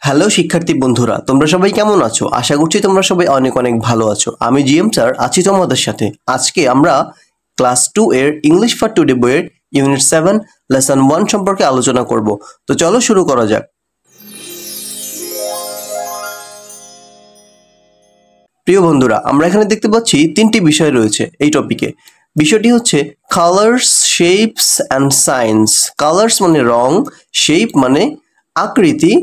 Hello শিক্ষার্থী বন্ধুরা, তোমরা সবাই কেমন আছো? আশা করছি তোমরা সবাই অনেক অনেক ভালো আছো। আমি জিএম স্যার আছি তোমাদের সাথে। আজকে আমরা ক্লাস 2 এর ইংলিশ ফর টুডে বইয়ের ইউনিট 7 লেসন 1 সম্পর্কে আলোচনা করব। তো চলো শুরু করা যাক। প্রিয় বন্ধুরা, আমরা এখানে দেখতে পাচ্ছি তিনটি বিষয় রয়েছে এই টপিকে। বিষয়টি হচ্ছে colours, shapes and science. Colours মানে রং, শেপ মানে আকৃতি,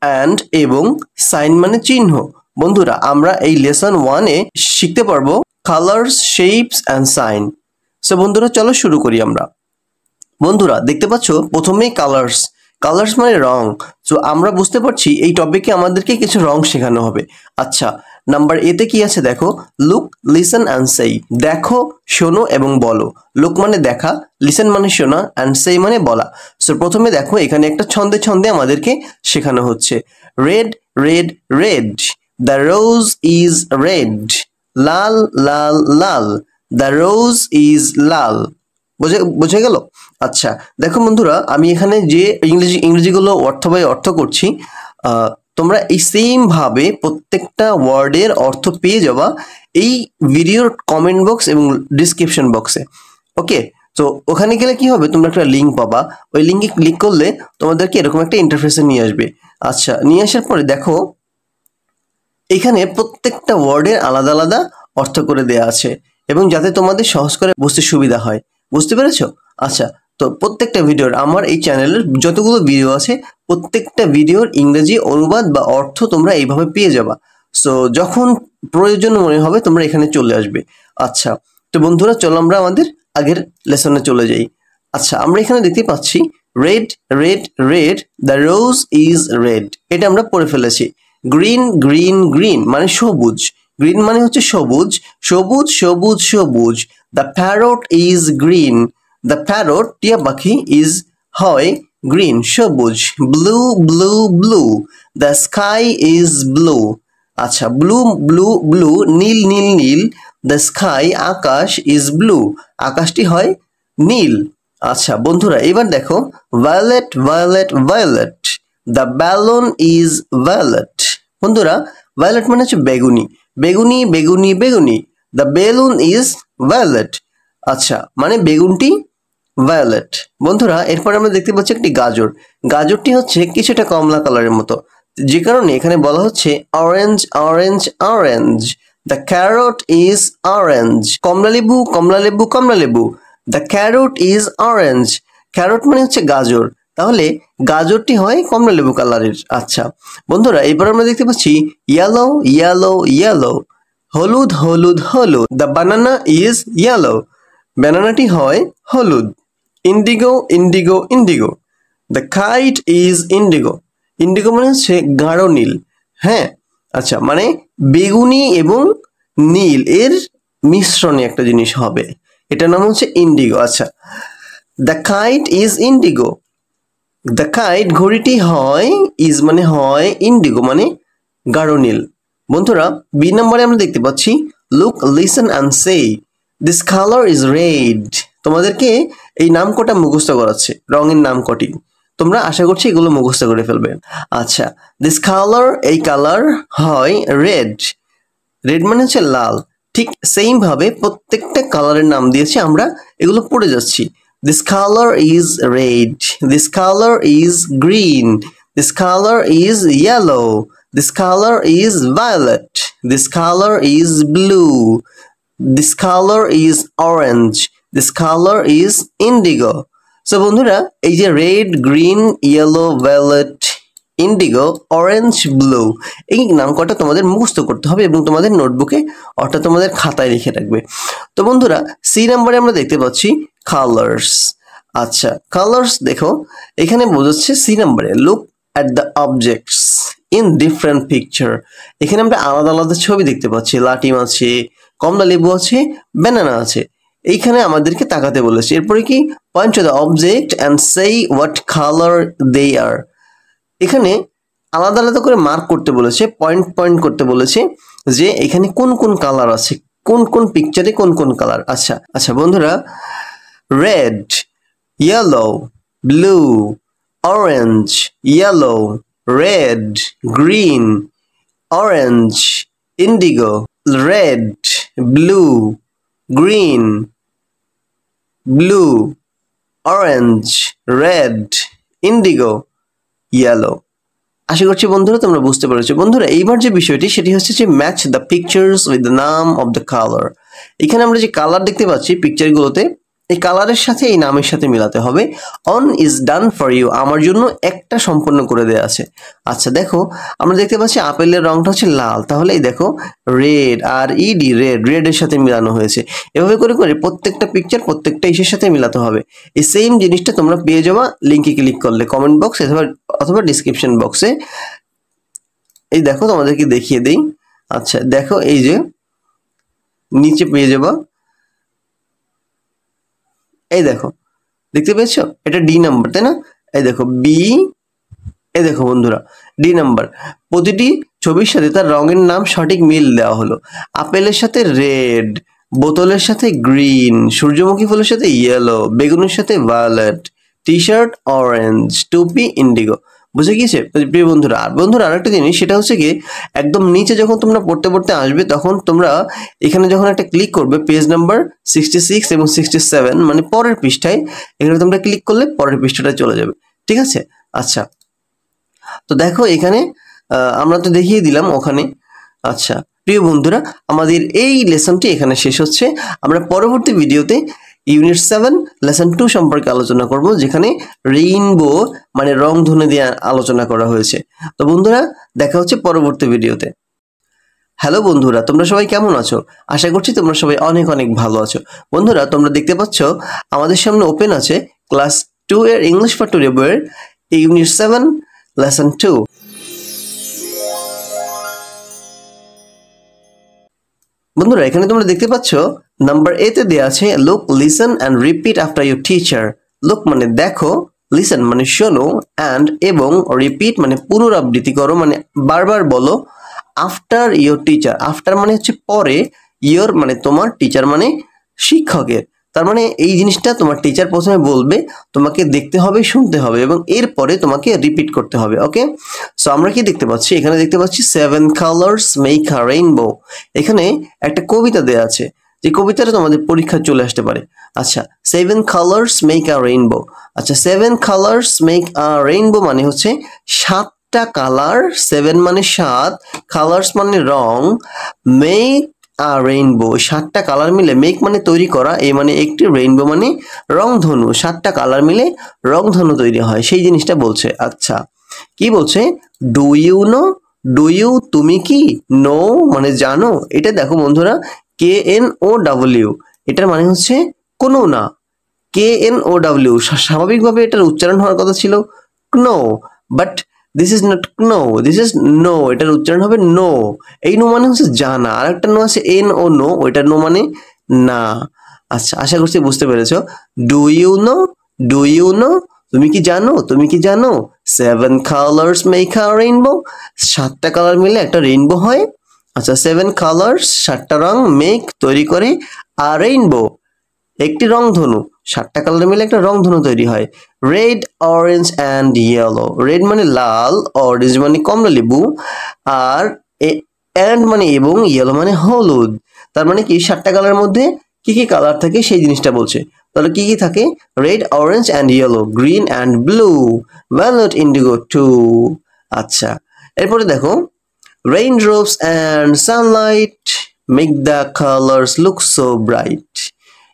অ্যান্ড এবং সাইন মানে চিহ্ন। বন্ধুরা, আমরা এই লেসন 1-এ শিখতে পারবো colours, shapes and sign. So বন্ধুরা, চলো শুরু করি আমরা। বন্ধুরা, দেখতে পাচ্ছ প্রথমেই কালার্স। কালার্স মানে রং। সো আমরা বুঝতে পারছি এই টপিকে আমাদেরকে কিছু রং শেখানো হবে। আচ্ছা, নাম্বার এতে কি আছে দেখো, লুক, লিসেন অ্যান্ড সেই। দেখো, শোনো এবং বলো। লুক মানে দেখা, লিসেন মানে শোনা, অ্যান্ড সেই মানে বলা। সো প্রথমে দেখো, এখানে একটা ছন্দে ছন্দে আমাদেরকে শেখানো হচ্ছে। Red red red, the rose is red. লাল লাল লাল, দ্য রোজ ইজ লাল। বোঝা গেল? আচ্ছা দেখো বন্ধুরা, আমি এখানে যে ইংরেজিগুলো অর্থ বাই অর্থ করছি, তোমরা এই সেম ভাবে প্রত্যেকটা ওয়ার্ডের অর্থ পেয়ে যাবা এই ভিডিওর কমেন্ট বক্স এবং ডিসক্রিপশন বক্সে। ওকে, তো ওখানে গেলে কি হবে, তোমরা একটা লিঙ্ক পাবা। ওই লিঙ্কে ক্লিক করলে তোমাদেরকে এরকম একটা ইন্টারফেসে নিয়ে আসবে। আচ্ছা, নিয়ে আসার পরে দেখো এখানে প্রত্যেকটা ওয়ার্ডের আলাদা আলাদা অর্থ করে দেয়া আছে, এবং যাতে তোমাদের সহজ করে বুঝতে সুবিধা হয়। বুঝতে পেরেছো? আচ্ছা, তো প্রত্যেকটা ভিডিওর, আমার এই চ্যানেলের যতগুলো ভিডিও আছে প্রত্যেকটা ভিডিওর ইংরেজি অনুবাদ বা অর্থ তোমরা এইভাবে পেয়ে যাবা। সো যখন প্রয়োজন মনে হবে তোমরা এখানে চলে আসবে। আচ্ছা, তো বন্ধুরা চলো আমরা আমাদের আগের লেসনে চলে যাই। আচ্ছা, আমরা এখানে দেখতে পাচ্ছি red red red, the rose is red. এটা আমরা পড়ে ফেলেছি। গ্রিন গ্রিন গ্রিন মানে সবুজ। গ্রিন মানে হচ্ছে সবুজ, সবুজ সবুজ সবুজ। The parrot is green. The parrot, টিয়া পাখি, ইজ হয় গ্রিন সবুজ। Blue blue blue, the sky is blue. আচ্ছা, ব্লু ব্লু ব্লু, নীল নীল নীল। দ্য স্কাই, আকাশ, ইজ ব্লু, আকাশটি হয় নীল। আচ্ছা বন্ধুরা, এবার দেখো violet violet violet, the balloon is violet. বন্ধুরা, ভায়োলেট মানে হচ্ছে বেগুনি। বেগুনি বেগুনি বেগুনি, দ্য বেলুন ইজ ভায়োলেট। আচ্ছা, মানে বেগুনটি ভায়োলেট। বন্ধুরা, এরপর আমরা দেখতে পাচ্ছি একটি গাজর। গাজরটি হচ্ছে কিছুটা কমলা কালারের মতো, যে কারণে এখানে বলা হচ্ছে orange orange orange. The carrot is orange. কমলা লেবু কমলা লেবু কমলা লেবু, the carrot is orange. Carrot মানে হচ্ছে গাজর, তাহলে গাজরটি হয় কমলা লেবু কালারের। আচ্ছা বন্ধুরা, এবার আমরা দেখতে পাচ্ছি ইয়েলো ইয়েলো ইয়েলো, হলুদ হলুদ হলুদ। The banana is yellow. ব্যানানাটি হয় হলুদ। Indigo indigo indigo, the kite is indigo. Indigo মানে হচ্ছে গাঢ় নীল। হ্যাঁ, আচ্ছা, মানে বেগুনি এবং নীল এর মিশ্রণে একটা জিনিস হবে, এটার নাম হচ্ছে ইন্ডিগো। আচ্ছা, the kite is Indigo. The kite, ঘড়িটি হয়, ইজ মানে হয়, ইন্ডিগো মানে গাঢ় নীল। বন্ধুরা, বি নম্বরে আমরা দেখতে পাচ্ছি look listen and say, this colour is red. তোমাদেরকে এই নাম কটা মুখস্থ করাচ্ছে, রঙের নাম কটি। তোমরা আশা করছি এগুলো মুখস্থ করে ফেলবে। আচ্ছা, দিস কালার, এই কালার হয় রেড। রেড মানে হচ্ছে লাল। ঠিক সেম ভাবে প্রত্যেকটা কালারের নাম দিয়েছি, আমরা এগুলো পড়ে যাচ্ছি। This colour is red, this colour is green, this colour is yellow, this colour is violet, this colour is blue, this colour is orange, this colour is indigo. So বন্ধুরা, এই যে red, green, yellow, violet, indigo, orange, blue, এই নাম কটা তোমাদের মুখস্থ করতে হবে এবং তোমাদের নোটবুকে অর্থাৎ তোমাদের খাতায় লিখে রাখবে। তো বন্ধুরা, সি নাম্বারে আমরা দেখতে পাচ্ছি কালার্স। আচ্ছা, কালার্স দেখো এখানে বোঝাচ্ছে সি নাম্বারে look at the objects in different picture. এখানে আমরা আলাদা আলাদা ছবি দেখতে পাচ্ছি। লাটিম আছে, কমলা লেবু আছে, ব্যানানা আছে। এইখানে আমাদেরকে তাকাতে বলেছে। এরপরে কি, point to the object and সেই হোয়াট কালার দে আর। এখানে আলাদা আলাদা করে মার্ক করতে বলেছে, পয়েন্ট পয়েন্ট করতে বলেছে যে এখানে কোন কোন কালার আছে, কোন কোন পিকচারে কোন কোন কালার। আচ্ছা আচ্ছা বন্ধুরা, red, yellow, blue, orange, yellow, red, green, orange, indigo, red, blue, green, blue, orange, red, indigo, yellow. আশা করছি বন্ধুরা তোমরা বুঝতে পেরেছো। বন্ধুরা এইবার যে বিষয়টি সেটি হচ্ছে যে match the pictures with the নাম অফ দ্য কালার। এখানে আমরা যে কালার দেখতে পাচ্ছি পিকচারগুলোতে, এই কালারের সাথে এই নামের সাথে মিলাতে হবে। One is done for you, আমার জন্য একটা সম্পন্ন করে দেওয়া আছে। আচ্ছা দেখো আমরা দেখতে পাচ্ছি আপেলের রংটা হচ্ছে লাল, তাহলে এই দেখো রেড, আর ইডি রেড, রেডের সাথে মিলানো হয়েছে। এভাবে করে করে প্রত্যেকটা পিকচার প্রত্যেকটা ইসের সাথে মিলাতে হবে। এই সেম জিনিসটা তোমরা পেয়ে যাবা লিঙ্কে ক্লিক করলে, কমেন্ট বক্স অথবা ডিসক্রিপশন বক্সে। এই দেখো তোমাদেরকে দেখিয়ে দেই। আচ্ছা দেখো এই যে নিচে পেয়ে যাবা, এই দেখো দেখতে পেয়েছো, এটা ডি নাম্বার তাই না? এই দেখো বি, এই দেখো বন্ধুরা ডি নাম্বার। প্রতিটি ছবির সাথে তার রঙের নাম সঠিক মিল দেওয়া হলো। আপেলের সাথে রেড, বোতলের সাথে গ্রিন, সূর্যমুখী ফুলের সাথে ইয়েলো, বেগুনের সাথে ভায়োলেট, টি শার্ট অরেঞ্জ, টুপি ইন্ডিগো। বুঝে গিয়েছে প্রিয় বন্ধুরা? আর বন্ধুরা আরেকটা জিনিস সেটা হচ্ছে কি, একদম নিচে যখন তোমরা পড়তে পড়তে আসবে তখন তোমরা এখানে যখন একটা ক্লিক করবে পেজ নাম্বার 66 এবং 67 মানে পরের পৃষ্ঠায়, এখানে তোমরা ক্লিক করলে পরের পৃষ্ঠাটা চলে যাবে। ঠিক আছে? আচ্ছা তো দেখো এখানে আমরা তো দেখিয়ে দিলাম ওখানে। আচ্ছা প্রিয় বন্ধুরা আমাদের এই লেসনটি এখানে শেষ হচ্ছে। আমরা পরবর্তী ভিডিওতে ইউনিট 7 লেসন 2 সম্পর্কে আলোচনা করব, যেখানে রেইনবো মানে রংধনু দিয়ে আলোচনা করা হয়েছে। তো বন্ধুরা দেখা হচ্ছে পরবর্তী ভিডিওতে। হ্যালো বন্ধুরা, তোমরা সবাই কেমন আছো? আশা করছি তোমরা সবাই অনেক অনেক ভালো আছো। বন্ধুরা তোমরা দেখতে পাচ্ছ আমাদের সামনে ওপেন আছে ক্লাস 2 এর ইংলিশ ফর টুডে বইয়ের ইউনিট 7 লেসন 2। বন্ধুরা এখানে তোমরা দেখতে পাচ্ছ নাম্বার এ তে দেওয়া আছে look, listen and repeat after your teacher. Look মানে দেখো, লিসেন মানে শোনো, অ্যান্ড এবং রিপিট মানে পুনরাবৃত্তি করো মানে বারবার বলো, আফটার ইয়োর টিচার। আফটার মানে হচ্ছে পরে, ইয়োর মানে তোমার, টিচার মানে শিক্ষকের। তার মানে এই জিনিসটা তোমার টিচার প্রথমে বলবে, তোমাকে দেখতে হবে, শুনতে হবে এবং এরপরে তোমাকে রিপিট করতে হবে। ওকে, সো আমরা কি দেখতে পাচ্ছি? এখানে দেখতে পাচ্ছি 7 কালার্স মেক আ রেইনবো। এখানে একটা কবিতা দেয়া আছে, যে কবিতাটা তোমাদের পরীক্ষায় চলে আসতে পারে। আচ্ছা 7 কালার্স মেক আ রেইনবো। আচ্ছা 7 কালার্স মেক আ রেইনবো মানে হচ্ছে 7টা কালার, 7 মানে 7, কালার্স মানে রং, মেক আর রেইনবো 7টা কালার মিলে, মেক মানে তৈরি করা, এই মানে একটি, রেইনবো মানে রংধনু, 7টা কালার মিলে রংধনু তৈরি হয়, সেই জিনিসটা বলছে। আচ্ছা কি বলছে? Do you know, do you তুমি কি, নো মানে জানো। এটা দেখো বন্ধুরা KNOW, এটার মানে হচ্ছে কোনো না। KNOW স্বাভাবিকভাবে এটার উচ্চারণ হওয়ার কথা ছিল know, but this is not know, this is know, এটার উচ্চারণ হবে নো। এই নো মানে হচ্ছে জানা, আর একটা নো আছে NO নো, ওইটার নো মানে না। আচ্ছা আশা করছি বুঝতে পেরেছো। Do you know, do you know তুমি কি জানো, তুমি কি জানো 7 কালার্স মেক আ রেইনবো, 7টা কালার মিলে একটা রেইনবো হয়। আচ্ছা 7 কালার্স 7টা রং, মেক তৈরি করে, আর রেইনবো একটি রংধনু, 7টা কালার মিলে একটা রংধনু তৈরি হয়। Red, orange and yellow. Red মানে লাল, অরেঞ্জ মানে কমলা লেবু, আর অ্যান্ড মানে এবং, ইয়েলো মানে হলুদ। তার মানে কি 7টা কালারের মধ্যে কি কি কালার থাকে সেই জিনিসটা বলছে। তাহলে কি কি থাকে? Red, orange and yellow, green and blue, violet, indigo too. আচ্ছা এরপরে দেখো raindrops and sunlight make the colors look so bright.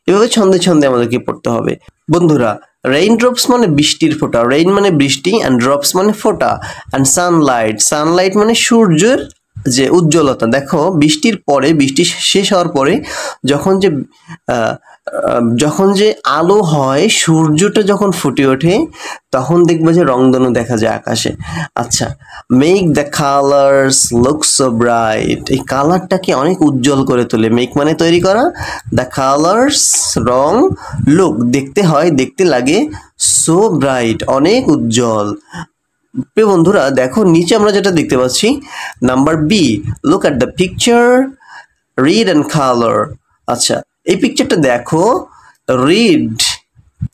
এভাবে ছন্দে ছন্দে আমাদেরকে পড়তে হবে। বন্ধুরা রেইনড্রপস মানে বৃষ্টির ফোঁটা, রেইন মানে বৃষ্টি, অ্যান্ড ড্রপস মানে ফোঁটা, অ্যান্ড সানলাইট, সানলাইট মানে সূর্যের যে উজ্জ্বলতা। দেখো বৃষ্টির পরে, বৃষ্টি শেষ হওয়ার পরে যখন যে আলো হয়, সূর্যটা যখন ফুটে ওঠে, তখন দেখবে যে রংধনু দেখা যায় আকাশে। আচ্ছা make the colours look so bright, এই কালারটাকে অনেক উজ্জ্বল করে তোলে। মেক মানে তৈরি করা, দ্য কালার্স রং, লুক দেখতে হয়, দেখতে লাগে, সো ব্রাইট অনেক উজ্জ্বল। প্রিয় বন্ধুরা দেখো নিচে আমরা যেটা দেখতে পাচ্ছি number B, look at the picture, read and colour. আচ্ছা এই পিকচারটা দেখো, রিড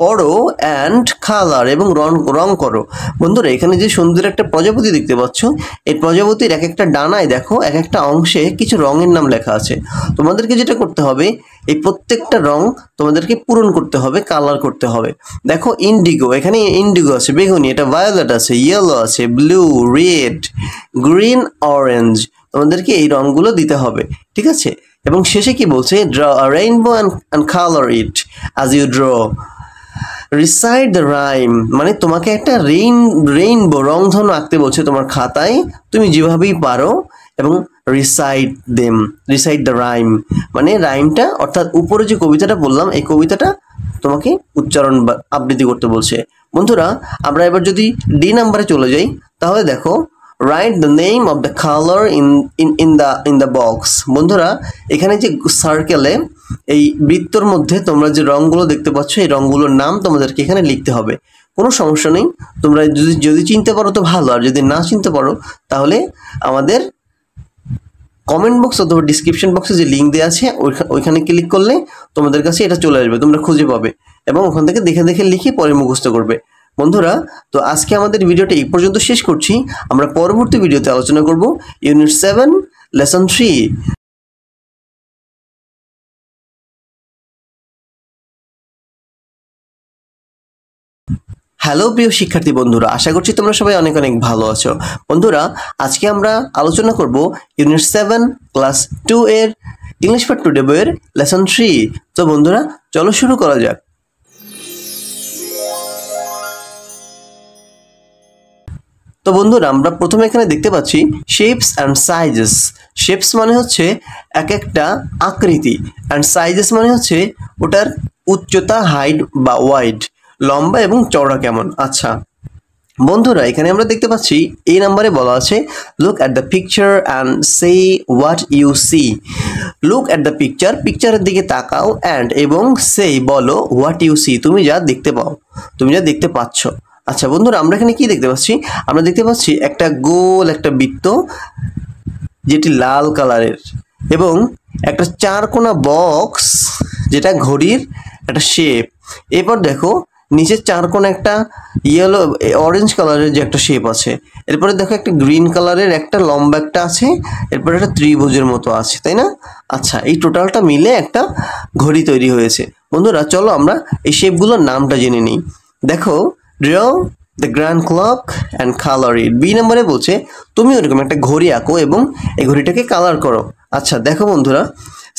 পড়ো অ্যান্ড কালার এবং রং করো। বন্ধুরা এখানে যে সুন্দর একটা প্রজাপতি দেখতে পাচ্ছ, এই প্রজাপতির এক একটা ডানায় দেখো এক একটা অংশে কিছু রঙের নাম লেখা আছে। তোমাদেরকে যেটা করতে হবে, এই প্রত্যেকটা রং তোমাদেরকে পূরণ করতে হবে, কালার করতে হবে। দেখো ইন্ডিগো, এখানে ইন্ডিগো আছে, বেগুনি, এটা ভায়োলেট আছে, ইয়েলো আছে, ব্লু, রেড, গ্রিন, অরেঞ্জ। তোমাদেরকে এই রঙগুলো দিতে হবে, ঠিক আছে। এবং শেষে কি বলছে, draw a rainbow and colour it as you draw. Recite the rhyme, মানে তোমাকে একটা রেইনবো রংধনু আঁকতে বলছে তোমার খাতায়, তুমি যেভাবেই পারো। এবং রিসাইট দ্য রাইম, মানে রাইমটা অর্থাৎ উপরে যে কবিতাটা বললাম এই কবিতাটা তোমাকে উচ্চারণ বা আবৃত্তি করতে বলছে। বন্ধুরা আমরা এবার যদি ডি নাম্বারে চলে যাই, তাহলে দেখো right the name of the colour in the box. বন্ধুরা এখানে যে সার্কেলে এই বৃত্তর মধ্যে তোমরা যে রঙগুলো দেখতে পাচ্ছ, এই রঙগুলোর নাম তোমাদেরকে এখানে লিখতে হবে। কোনো সমস্যা নেই, তোমরা যদি চিনতে পারো তো ভালো, আর যদি না চিনতে পারো তাহলে আমাদের কমেন্ট বক্স অথবা ডিসক্রিপশন বক্সে যে লিঙ্ক দেওয়া আছে ওইখানে ক্লিক করলে তোমাদের কাছে এটা চলে আসবে, তোমরা খুঁজে পাবে এবং ওখান থেকে দেখে দেখে লিখে পরে মুখস্থ করবে। বন্ধুরা তো আজকে আমাদের ভিডিওটা এই পর্যন্ত শেষ করছি। আমরা পরবর্তী ভিডিওতে আলোচনা করব ইউনিট 7 লেসন 3। হ্যালো প্রিয় শিক্ষার্থী বন্ধুরা, আশা করছি তোমরা সবাই অনেক অনেক ভালো আছো। বন্ধুরা আজকে আমরা আলোচনা করব ইউনিট 7 ক্লাস 2 এর ইংলিশ ফর টুডে বইয়ের লেসন 3। তো বন্ধুরা চলো শুরু করা যাক। তো বন্ধুরা আমরা প্রথমে এখানে দেখতে পাচ্ছি শেপস অ্যান্ড সাইজেস। শেপস মানে হচ্ছে এক একটা আকৃতি, অ্যান্ড সাইজেস মানে হচ্ছে ওটার উচ্চতা, হাইট বা ওয়াইড, লম্বা এবং চওড়া কেমন। আচ্ছা বন্ধুরা এখানে আমরা দেখতে পাচ্ছি এই নাম্বারে বলা আছে look at the picture and say what you see. Look at the picture, পিকচারের দিকে তাকাও, অ্যান্ড এবং সে বলো হোয়াট ইউ সি, তুমি যা দেখতে পাও, তুমি যা দেখতে পাচ্ছ। আচ্ছা বন্ধুরা আমরা এখানে কি দেখতে পাচ্ছি, আমরা দেখতে পাচ্ছি একটা গোল একটা বৃত্ত যেটি লাল কালারের, এবং একটা চারকোনা বক্স যেটা ঘড়ির একটা শেপ। এরপর দেখো নিচের চারকোনা একটা ইয়েলো অরেঞ্জ কালারের যে একটা শেপ আছে। এরপরে দেখো একটা গ্রিন কালারের একটা লম্বা একটা আছে, এরপরে একটা ত্রিভুজের মতো আছে, তাই না? আচ্ছা এই টোটালটা মিলে একটা ঘড়ি তৈরি হয়েছে। বন্ধুরা চলো আমরা এই শেপগুলোর নামটা জেনে নিই। দেখো draw the grand clock and colour it. B নম্বরে বলছে তুমি ওরকম একটা ঘড়ি আঁকো এবং এই ঘড়িটাকে কালার করো। আচ্ছা দেখো বন্ধুরা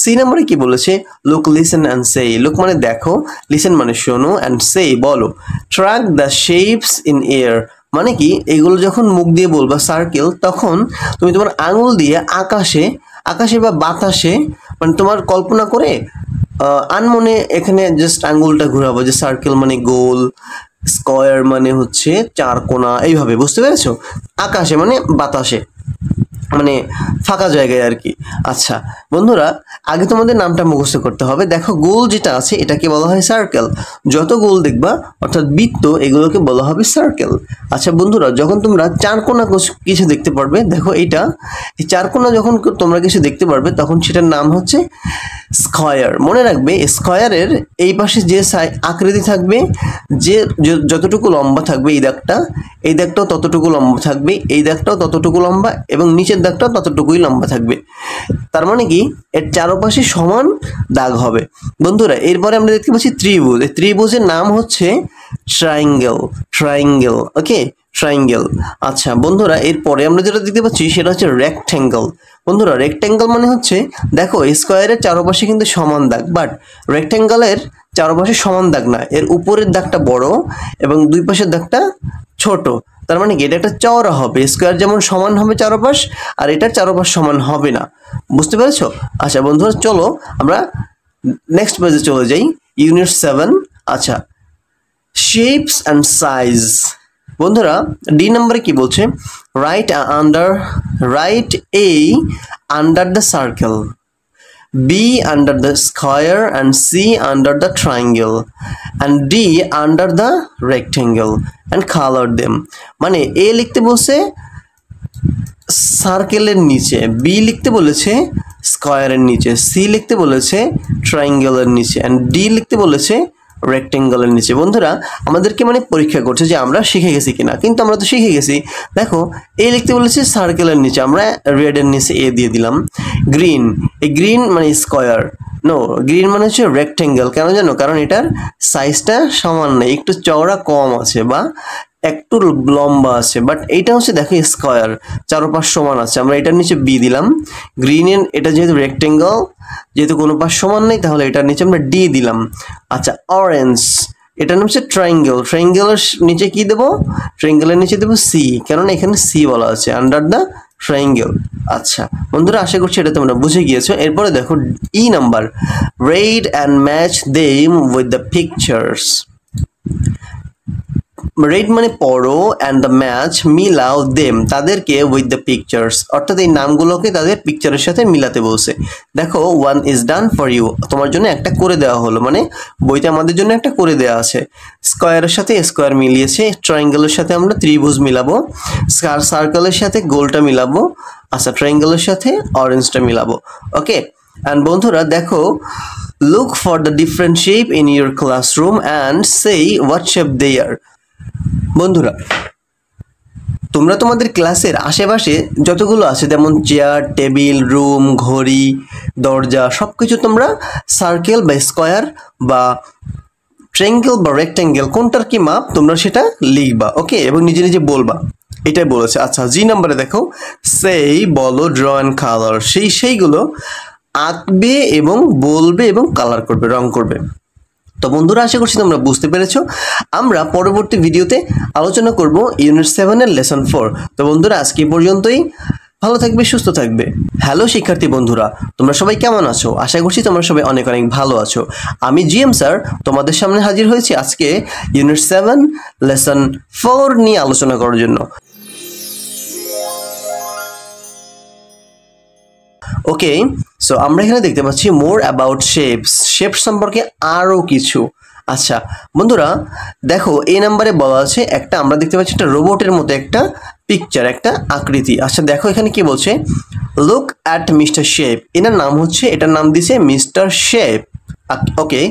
সি নম্বরে কি বলেছে, look listen and say. Look মানে দেখো, লিসেন মানে শোনো, অ্যান্ড সে বলো। Track the shapes in air, মানে কি এগুলো যখন মুখ দিয়ে বলবা সার্কেল, তখন তুমি তোমার আঙুল দিয়ে আকাশে বা বাতাসে, মানে তোমার কল্পনা করে আনমনে এখানে জাস্ট আঙুলটা ঘোরাবো, যে সার্কেল মানে গোল, স্কয়ার মানে হচ্ছে চারকোনা, এইভাবে, বুঝতে পেরেছো? আকাশে মানে বাতাসে, মানে ফাঁকা জায়গায় আর কি। আচ্ছা বন্ধুরা আগে তোমাদের নামটা মুখস্থ করতে হবে। দেখো গোল যেটা আছে এটাকে বলা হয় সার্কেল, যত গোল দেখবা অর্থাৎ বৃত্ত এগুলোকে বলা হবে সার্কেল। আচ্ছা বন্ধুরা যখন তোমরা চারকোনা কিছু দেখতে পারবে, দেখো এইটা, এই চারকোনা যখন তোমরা কিছু দেখতে পারবে তখন সেটার নাম হচ্ছে স্কয়ার। মনে রাখবে স্কয়ারের এই পাশে যে আকৃতি থাকবে, যে যতটুকু লম্বা থাকবে এই দাগটাও ততটুকু লম্বা থাকবে, এই দাগটাও ততটুকু লম্বা, এবং নিচের দাগটাও ততটুকুই লম্বা থাকবে। তার মানে কি এর চারপাশে সমান দাগ হবে। বন্ধুরা এরপরে আমরা দেখতে পাচ্ছি ত্রিভুজ। এই ত্রিভুজের নাম হচ্ছে ট্রায়াঙ্গেল, ওকে, ট্রায়াঙ্গেল। আচ্ছা বন্ধুরা এরপরে আমরা যেটা দেখতে পাচ্ছি সেটা হচ্ছে রেক্ট্যাঙ্গেল। বন্ধুরা রেক্ট্যাঙ্গেল মানে হচ্ছে, দেখো স্কোয়ারের চারপাশে কিন্তু সমান দাগ, বাট রেক্ট্যাঙ্গেলের চারপাশে সমান দাগ না, এর উপরের দাগটা বড় এবং দুই পাশের দাগটা ছোট। তার মানে কি এটা একটা চওড়া হবে, স্কোয়ার যেমন সমান হবে চারপাশ, আর এটার চারপাশ সমান হবে না, বুঝতে পেরেছো? আচ্ছা বন্ধুরা চলো আমরা নেক্সট পেজে চলে যাই, ইউনিট 7। আচ্ছা শেপস অ্যান্ড সাইজ। বন্ধুরা ডি নম্বরে কি বলছে, write a under the circle, B under the square, and C under the triangle, and D under the rectangle, and color them. মানে A লিখতে বলছে সার্কেলের নিচে, B লিখতে বলেছে স্কয়ারের নিচে, C লিখতে বলেছে ট্রায়াঙ্গেলের নিচে, and D লিখতে বলেছে রেক্টেঙ্গলের নিচে। বন্ধুরা আমাদেরকে মানে পরীক্ষা করছে যে আমরা শিখে গেছি কিনা, কিন্তু আমরা তো শিখে গেছি। দেখো এ লিখতে বলেছে সার্কেলের নিচে, আমরা রেডের নিচে এ দিয়ে দিলাম। গ্রিন, এই গ্রিন মানে স্কোয়ার, নো গ্রিন মানে হচ্ছে রেক্টেঙ্গেল। কেন জানো? কারণ এটার সাইজটা সমান নেই, একটু চওড়া কম আছে বা একটু লম্বা আছে, বাট এইটা হচ্ছে দেখো স্কোয়ার, চারোপাশ সমান আছে। আমরা এটার নিচে বি দিলাম। গ্রিনের এটা যেহেতু রেক্টেঙ্গল, যেহেতু কোনো পাশ সমান নেই, তাহলে এটার নিচে আমরা ডি দিলাম। আচ্ছা অরেঞ্জ, এটার নাম হচ্ছে ট্রায়াঙ্গেল। ট্রায়াঙ্গেলের নিচে কি দেবো? ট্রায়াঙ্গেলের নিচে দেবো সি, কেননা এখানে সি বলা আছে, আন্ডার দ্য ট্রায়াঙ্গেল। আচ্ছা বন্ধুরা আশা করছি এটা তোমরা বুঝে গিয়েছো। এরপরে দেখো E number, read and match them with the pictures. Read মানে পড়ো, অ্যান্ড দ্য ম্যাচ মিলাও দেম তাদেরকে, উইথ দ্য পিকচার্স অর্থাৎ এই নামগুলোকে তাদের পিকচারের সাথে মিলাতে বলছে। দেখো one is done for you, তোমার জন্য একটা করে দেওয়া হলো, মানে বইতে আমাদের জন্য একটা করে দেওয়া আছে। স্কোয়ারের সাথে স্কোয়ার মিলিয়েছে, ট্রায়াঙ্গেলের সাথে আমরা ত্রিভুজ মিলাবো, সার্কেলের সাথে গোলটা মিলাবো, আচ্ছা ট্রায়াঙ্গেলের সাথে অরেঞ্জটা মিলাবো। ওকে অ্যান্ড বন্ধুরা দেখো, look for the different shape in your classroom and সেই হোয়াট শেপ দে আর। বন্ধুরা তোমরা তোমাদের ক্লাসের আশেপাশে যতগুলো আছে, যেমন চেয়ার, টেবিল, রুম, ঘড়ি, দরজা, সব কিছু তোমরা সার্কেল বা স্কোয়ার বা ট্রায়াঙ্গেল বা রেক্ট্যাঙ্গেল কোনটার কি মাপ তোমরা সেটা লিখবা। ওকে, এবং নিজে নিজে বলবা, এটাই বলেছে। আচ্ছা জি নাম্বারে দেখো, সেই বলো ড্র অ্যান্ড কালার, সেইগুলো আঁকবে এবং বলবে এবং কালার করবে, রং করবে। তো বন্ধুরা আশা করছি তোমরা বুঝতে পেরেছো। আমরা পরবর্তী ভিডিওতে আলোচনা করব ইউনিট 7 এর লেসন 4। তো বন্ধুরা আজকে পর্যন্তই, ভালো থাকবে, সুস্থ থাকবে। হ্যালো শিক্ষার্থী বন্ধুরা, তোমরা সবাই কেমন আছো? আশা করছি তোমরা সবাই অনেক অনেক ভালো আছো। আমি জিএম স্যার তোমাদের সামনে হাজির হয়েছি আজকে ইউনিট 7 লেসন 4 নিয়ে আলোচনা করার জন্য। ওকে, সো আমরা এখানে দেখতে পাচ্ছি মোর অ্যাবাউট শেপস, শেপ সম্পর্কে আরও কিছু। আচ্ছা বন্ধুরা দেখো এই নাম্বারে বলা আছে একটা, আমরা দেখতে পাচ্ছি একটা রোবটের মতো একটা পিকচার, একটা আকৃতি। আচ্ছা দেখো এখানে কি বলছে, লুক অ্যাট মিস্টার শেপ, এনার নাম হচ্ছে, এটার নাম দিছে মিস্টার শেপ। ওকে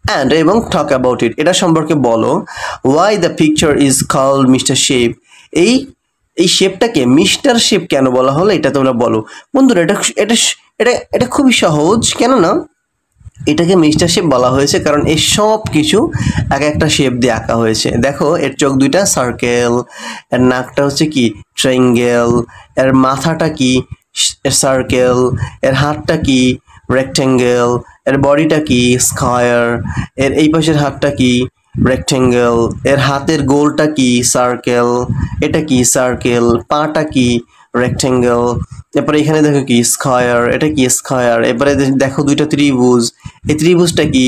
অ্যান্ড এবং টক অ্যাবাউট ইট, এটা সম্পর্কে বলো। Why the picture is called mister shape, এই শেপটাকে মিস্টার শেপ কেন বলা হলো এটা তোমরা বলো। বন্ধুরা এটা এটা এটা এটা খুবই সহজ, কেননা এটাকে মিস্টার শেপ বলা হয়েছে কারণ এর সব কিছু এক একটা শেপ দিয়ে আঁকা হয়েছে। দেখো এর চোখ দুইটা সার্কেল, এর নাকটা হচ্ছে কি ট্রায়াঙ্গেল, এর মাথাটা কি সার্কেল, এর হাতটা কি রেক্ট্যাঙ্গেল, এর বডিটা কি স্কয়ার, এর এই পাশের হাতটা কি রেক্ট্যাঙ্গেল, এর হাতের গোলটা কি সার্কেল, এটা কি সার্কেল, পাটা কি রেক্ট্যাঙ্গেল, এরপরে এখানে দেখো কি স্কয়ার, এটা কি স্কয়ার, এরপরে দেখো দুইটা ত্রিভুজ, এই ত্রিভুজটা কি,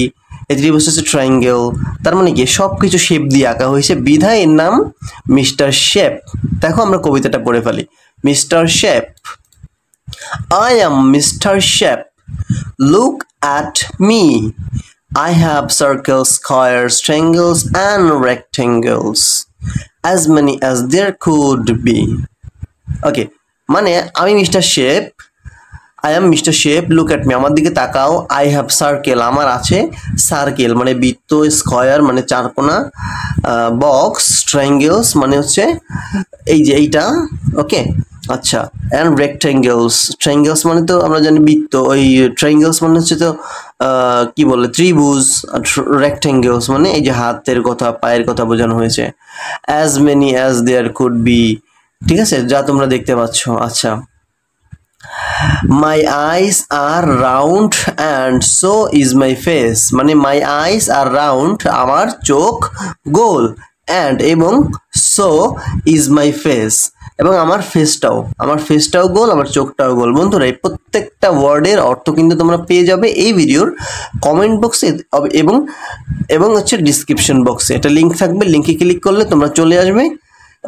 এই ত্রিভুজটা হচ্ছে ট্রায়াঙ্গেল। তার মানে কি সব কিছু শেপ দিয়ে আঁকা হয়েছে, বিধায় এর নাম মিস্টার শেপ। দেখো আমরা কবিতাটা পড়ে ফেলি। Mister shape, I am Mr. Shep. Look at me. I have circles, squares, triangles, and rectangles, as many as there could be. Okay, মানে আমি mister shape, I am Mr. Shape, look at me, আমার দিকে তাকাও। I have circle, আমার আছে circle মানে বৃত্ত, square মানে চারকোনা, বক্স, ট্রায়াঙ্গেলস মানে হচ্ছে এই যে এইটা। ওকে আচ্ছা, অ্যান্ড রেক্ট্যাঙ্গেলস, ট্রায়াঙ্গেলস মানে তো আমরা জানি বৃত্ত, ওই ট্রায়াঙ্গেলস মানে হচ্ছে তো কি বলে ত্রিভুজ, রেক্ট্যাঙ্গেলস মানে এই যে হাতের কথা পায়ের কথা বোঝানো হয়েছে। As many as there could be, ঠিক আছে, যা তোমরা দেখতে পাচ্ছ। আচ্ছা, my eyes are round and so is my face, মানে মাই আইস আর রাউন্ড, আমার চোখ গোল, অ্যান্ড এবং সো ইজ মাই ফেস, এবং আমার ফেসটাও গোল, আমার চোখটাও গোল। বন্ধুরা এই প্রত্যেকটা ওয়ার্ডের অর্থ কিন্তু তোমরা পেয়ে যাবে এই ভিডিওর কমেন্ট বক্সে এবং হচ্ছে ডিসক্রিপশন বক্সে, এটা লিঙ্ক থাকবে, লিঙ্কে ক্লিক করলে তোমরা চলে আসবে।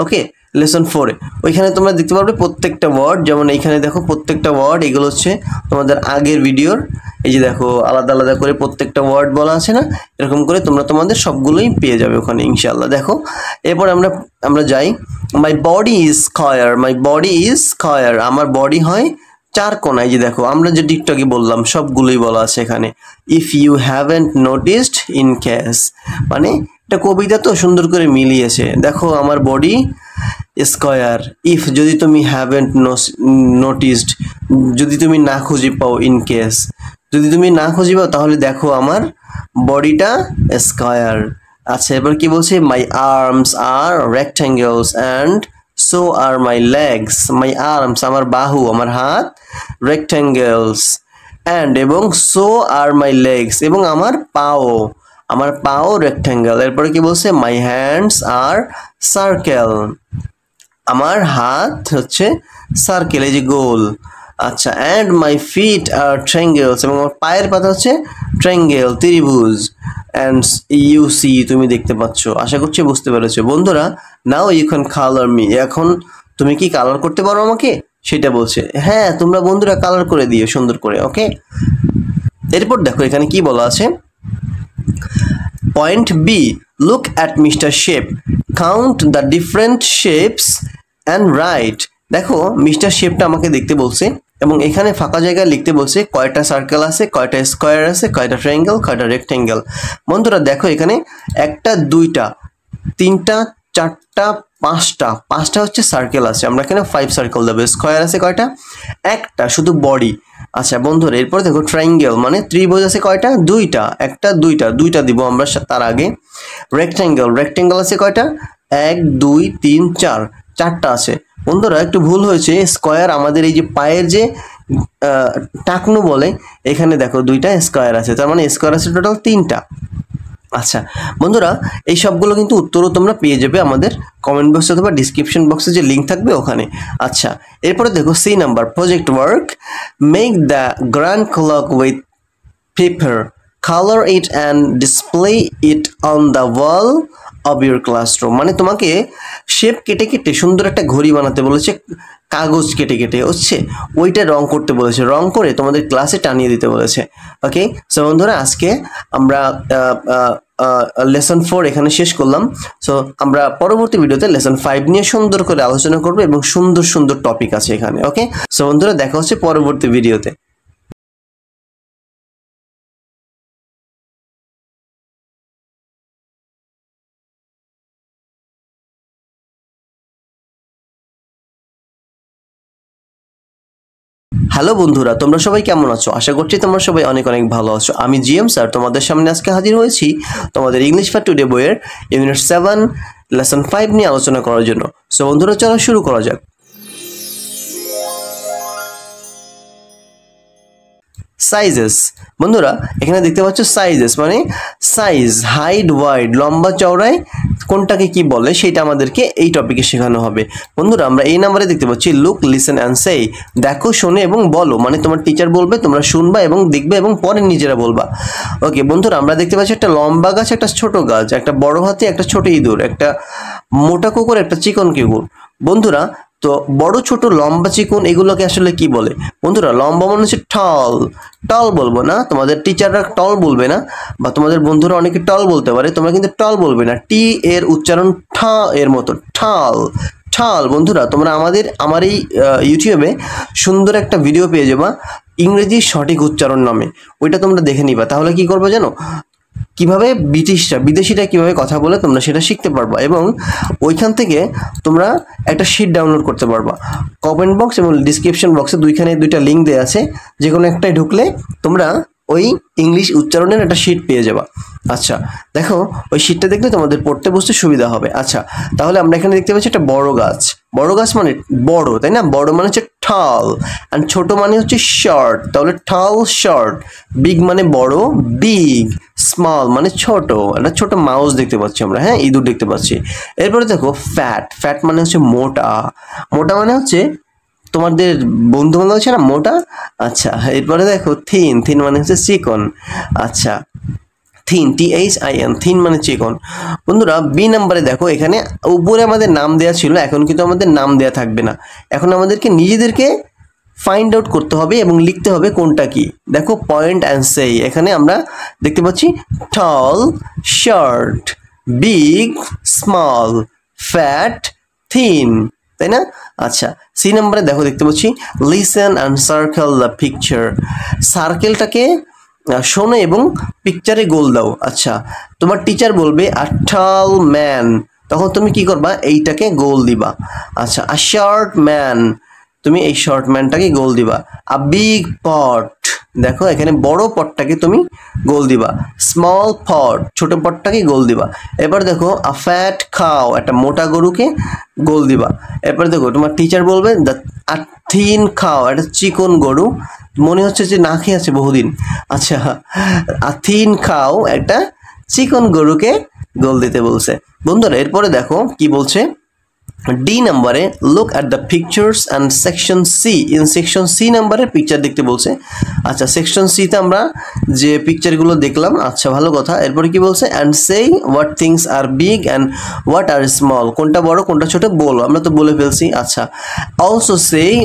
ওকে লেসন 4-এ ওইখানে তোমরা দেখতে পারবে প্রত্যেকটা ওয়ার্ড, যেমন এইখানে দেখো প্রত্যেকটা ওয়ার্ড, এগুলো হচ্ছে তোমাদের আগের ভিডিওর, এই যে দেখো আলাদা আলাদা করে প্রত্যেকটা ওয়ার্ড বলা আছে না, এরকম করে তোমরা তোমাদের সবগুলোই পেয়ে যাবে ওখানে ইনশাআল্লাহ। দেখো এরপর আমরা যাই। My body is square, my body is square, আমার বডি হয় চার কোণায়, যে দেখো আমরা যে টিকটকে বললাম সবগুলোই বলা আছে এখানে। If you haven't noticed, in case, মানে এটা কবিতা তো সুন্দর করে মিলিয়েছে। দেখো আমার বডি স্কয়ার, ইফ যদি তুমি হ্যাভেন্ট নোটিসড, যদি তুমি না খুঁজে পাও, ইন কেস যদি তুমি না খুঁজে পাও তাহলে দেখো আমার বডিটা স্কয়ার। আচ্ছা এবার কি বলছে, my arms are rectangles and so are my legs. My arms আমার বাহু, আমার হাত, রেক্ট্যাঙ্গেলস অ্যান্ড এবং সো আর মাই লেগস এবং আমার পাও রেক্ট্যাঙ্গেল। এরপরে কি বলছে, মাই হ্যান্ডস আর সার্কেল, আমার হাত হচ্ছে সার্কেল, এই যে গোল। আচ্ছা and my feet are triangles এবং আমার পায়ের পাতা হচ্ছে ট্রায়াঙ্গেল, ত্রিভুজ। অ্যান্ড ইউ সি তুমি দেখতে পাচ্ছ। আশা করছি বুঝতে পেরেছো বন্ধুরা। Now you can colour me, এখন তুমি কি কালার করতে পারো আমাকে, সেটা বলছে। হ্যাঁ তোমরা বন্ধুরা কালার করে দিও সুন্দর করে, ওকে। এরপর দেখো এখানে কি বলা আছে, point B, look at mister shape, count the different shapes and write. দেখো মিস্টার শেপটা আমাকে দেখতে বলছে এবং এখানে ফাঁকা জায়গায় লিখতে বলছে কয়টা সার্কেল আছে, কয়টা স্কোয়ার আছে, কয়টা ট্রায়াঙ্গেল, কয়টা রেক্ট্যাঙ্গেল। বন্ধুরা দেখো এখানে একটা, দুইটা, তিনটা, চারটা, পাঁচটা হচ্ছে সার্কেল আছে, আমরা এখানে 5 সার্কেল দেবো। স্কোয়ার আছে কয়টা, একটা, শুধু বডি। আচ্ছা বন্ধুরা এরপর দেখো ট্রায়াঙ্গেল মানে ত্রিভুজ আছে কয়টা, দুইটা, একটা, দুইটা দিব আমরা তার আগে। রেক্ট্যাঙ্গেল আছে কয়টা, 1 2 3 4, চারটা আছে। বন্ধুরা একটু ভুল হয়েছে, স্কোয়ার আমাদের এই যে পায়ের যে টাকনু বলে, এখানে দেখো দুইটা স্কোয়ার আছে, তার মানে স্কোয়ার আছে টোটাল 3টা। আচ্ছা বন্ধুরা এই সবগুলো কিন্তু উত্তরও তোমরা পেয়ে যাবে আমাদের কমেন্ট বক্সে অথবা ডিসক্রিপশন বক্সে যে লিঙ্ক থাকবে ওখানে। আচ্ছা এরপরে দেখো C number, project work, make the grand clock with paper, colour it and display it on the wall of your classroom. মানে তোমাকে শেপ কেটে কেটে সুন্দর একটা ঘড়ি বানাতে বলেছে, কাগজ কেটে কেটে হচ্ছে ওইটা রং করতে বলেছে, রং করে তোমাদের ক্লাসে টানিয়ে দিতে বলেছে। ওকে সো বন্ধুরা আজকে আমরা লেসন 4 এখানে শেষ করলাম। সো আমরা পরবর্তী ভিডিওতে লেসন 5 নিয়ে সুন্দর করে আলোচনা করবো এবং সুন্দর সুন্দর টপিক আছে এখানে। ওকে সো বন্ধুরা দেখা হচ্ছে পরবর্তী ভিডিওতে। হ্যালো বন্ধুরা, তোমরা সবাই কেমন আছো? আশা করছি তোমরা সবাই অনেক অনেক ভালো আছো। আমি জিএম স্যার তোমাদের সামনে আজকে হাজির হয়েছি তোমাদের ইংলিশ ফর টুডে বইয়ের ইউনিট 7 লেসন 5 নিয়ে আলোচনা করার জন্য। সো বন্ধুরা চলো শুরু করা যাক। সাইজেস, বন্ধুরা এখানে দেখতে পাচ্ছ সাইজেস মানে সাইজ, হাইট, ওয়াইড, লম্বা চওড়ায় কোনটাকে কি বলে সেটা আমাদেরকে এই টপিকে শেখানো হবে। বন্ধুরা আমরা এই নাম্বারে দেখতে পাচ্ছি লুক, লিসেন অ্যান্ড সে, দেখো, শোনে এবং বলো। মানে তোমার টিচার বলবে, তোমরা শুনবা এবং দেখবে এবং পরে নিজেরা বলবা। ওকে বন্ধুরা আমরা দেখতে পাচ্ছি একটা লম্বা গাছ, একটা ছোট গাছ, একটা বড় হাতি, একটা ছোট ইঁদুর, একটা মোটা কুকুর, একটা চিকন কুকুর। বন্ধুরা তো বড় ছোট লম্বা চিকন এগুলোকে আসলে কি বলে? বন্ধুরা লম্বা মানে হচ্ছে টল, টল বলবো না, তোমাদের টিচাররা টল বলবে না, বা তোমাদের বন্ধুরা অনেকে টল বলতে পারে, তোমরা কিন্তু টল বলবে না। টি এর উচ্চারণ ঠা এর মতো, ঠাল, ঠাল। বন্ধুরা তোমরা আমার এই ইউটিউবে সুন্দর একটা ভিডিও পেয়ে যাবা ইংরেজি সঠিক উচ্চারণ নামে, ওইটা তোমরা দেখে নিবা। তাহলে কি করবে জানো, কিভাবে বিদেশিরা কিভাবে কথা বলে তোমরা সেটা শিখতে পারবা এবং ওইখান থেকে তোমরা একটা শিট ডাউনলোড করতে পারবা। কমেন্ট বক্স এবং ডিসক্রিপশন বক্সে দুইটা লিঙ্ক দেওয়া আছে, যে কোনো একটাই ঢুকলে তোমরা ওই ইংলিশ উচ্চারণের একটা শিট পেয়ে যাবা। আচ্ছা দেখো ওই শিটটা দেখলে তোমাদের পড়তে বুঝতে সুবিধা হবে। আচ্ছা তাহলে আমরা এখানে দেখতে পাচ্ছি একটা বড় গাছ, বড় গাছ মানে বড়, তাই না? বড় মানে হচ্ছে টল, অ্যান্ড ছোট মানে হচ্ছে শর্ট, তাহলে টল শর্ট। বিগ মানে বড়, বিগ। স্মল মানে ছোট, একটা ছোট মাউস দেখতে পাচ্ছি আমরা, হ্যাঁ ইঁদুর দেখতে পাচ্ছি। এরপরে দেখো ফ্যাট, ফ্যাট মানে হচ্ছে মোটা, মোটা মানে হচ্ছে তোমাদের বন্ধু বান্ধব আছে না মোটা। আচ্ছা এরপরে দেখো থিন, থিন মানে হচ্ছে চিকন। আচ্ছা থিন, THIN, থিন মানে চিকন। বন্ধুরা বি নাম্বারে দেখো এখানে উপরে আমাদের নাম দেওয়া ছিল, এখন কিন্তু আমাদের নাম দেওয়া থাকবে না, এখন আমাদেরকে নিজেদেরকে ফাইন্ড আউট করতে হবে এবং লিখতে হবে কোনটা কি। দেখো পয়েন্ট অ্যান্ড সে, এখানে আমরা দেখতে পাচ্ছি tall, short, big, small, fat, thin, তাই না? আচ্ছা, সি নাম্বারে দেখো দেখতে পাচ্ছি listen and circle the picture. সার্কেলটাকে শোনো এবং পিকচারে গোল দাও। আচ্ছা, তোমার টিচার বলবে আ টল ম্যান, তখন তুমি কি করবা? এইটাকে গোল দিবা। আচ্ছা, আ শর্ট ম্যান, তুমি এই শর্ট ম্যানটাকে গোল দিবা। আ বিগ পট, দেখো এখানে বড় পটটাকে তুমি গোল দিবা। স্মল পট, ছোট পটটাকে গোল দিবা। এবার দেখো আ ফ্যাট খাও, একটা মোটা গরুকে গোল দিবা। এরপর দেখো তোমার টিচার বলবে দ্য আ থিন খাও, একটা চিকন গরু, মনে হচ্ছে যে না খেয়ে আছে বহুদিন। আচ্ছা, আ থিন খাও একটা চিকন গরুকে গোল দিতে বলছে। বন্ধুরা এরপরে দেখো কি বলছে, ডি নাম্বারে look at the pictures and section C. In section C নাম্বারে পিকচার দেখতে বলছে। আচ্ছা, সেকশন সিতে আমরা যে পিকচারগুলো দেখলাম, আচ্ছা ভালো কথা। এরপরে কি বলছে? অ্যান্ড সেই what things are big and what are small, কোনটা বড় কোনটা ছোট বলো, আমরা তো বলে ফেলছি। আচ্ছা, অলসো সেই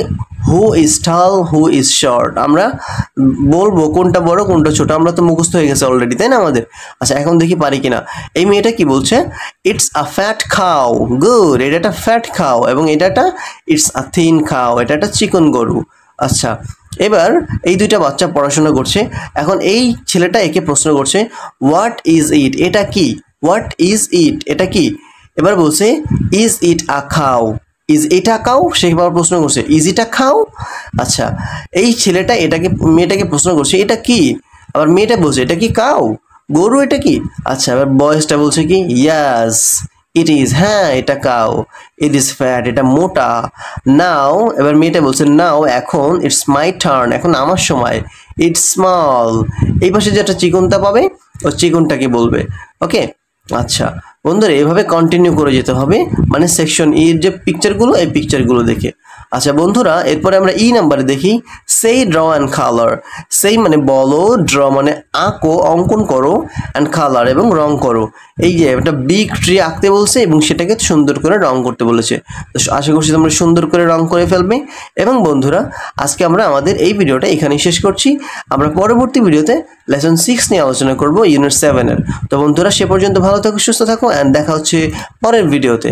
who is tall who is short, আমরা বলবো কোনটা বড় কোনটা ছোট, আমরা তো মুখস্থ হয়ে গেছে অলরেডি, তাই না আমাদের? আচ্ছা, এখন দেখি পারি কিনা। এই মেয়েটা কি বলছে? ইটস আ ফ্যাট খাও, গুড, এটা একটা ফ্যাট খাও, এবং এটা একটা ইটস আ থিন খাও, এটা একটা চিকন গরু। আচ্ছা, এবার এই দুইটা বাচ্চা পড়াশোনা করছে। এখন এই ছেলেটা একে প্রশ্ন করছে হোয়াট ইজ ইট, এটা কি? হোয়াট ইজ ইট, এটা কি? এবার বলছে ইজ ইট আ খাও, ইজ এটা খাও, সে এবার প্রশ্ন করছে ইজ এটা খাও। আচ্ছা, এই ছেলেটা মেয়েটাকে প্রশ্ন করছে এটা কি, আবার মেয়েটা বলছে এটা কি কাউ, গরু, এটা কি? আচ্ছা, এবার বয়েসটা বলছে কি ইয়াস ইট ইজ, হ্যাঁ এটা কাউ। ইট ইজ ফ্যাট, এটা মোটা। নাও, এবার মেয়েটা বলছে নাও, এখন ইটস মাই টার্ন, এখন আমার সময়। ইটস স্মল, এই পাশে যেটা চিকনটা পাবে ও চিকনটাকে বলবে। ওকে, আচ্ছা বন্ধুরা এইভাবে কন্টিনিউ করে যেতে হবে, মানে সেকশন ই এর যে পিকচারগুলো, এই পিকচারগুলো দেখে। আচ্ছা বন্ধুরা এরপরে আমরা ই নাম্বারে দেখি সেই ড্র অ্যান্ড কালার। সেই মানে বলো, ড্র মানে আঁকো, অঙ্কন করো, অ্যান্ড কালার এবং রং করো। এই যে একটা বিগ ট্রি আঁকতে বলছে এবং সেটাকে সুন্দর করে রং করতে বলেছে। তো আশা করছি তোমরা সুন্দর করে রং করে ফেলবে। এবং বন্ধুরা আজকে আমরা আমাদের এই ভিডিওটা এখানেই শেষ করছি। আমরা পরবর্তী ভিডিওতে লেসন 6 নিয়ে আলোচনা করব, ইউনিট 7-এর। তো বন্ধুরা সে পর্যন্ত ভালো থাকো, সুস্থ থাকো, অ্যান্ড দেখা হচ্ছে পরের ভিডিওতে।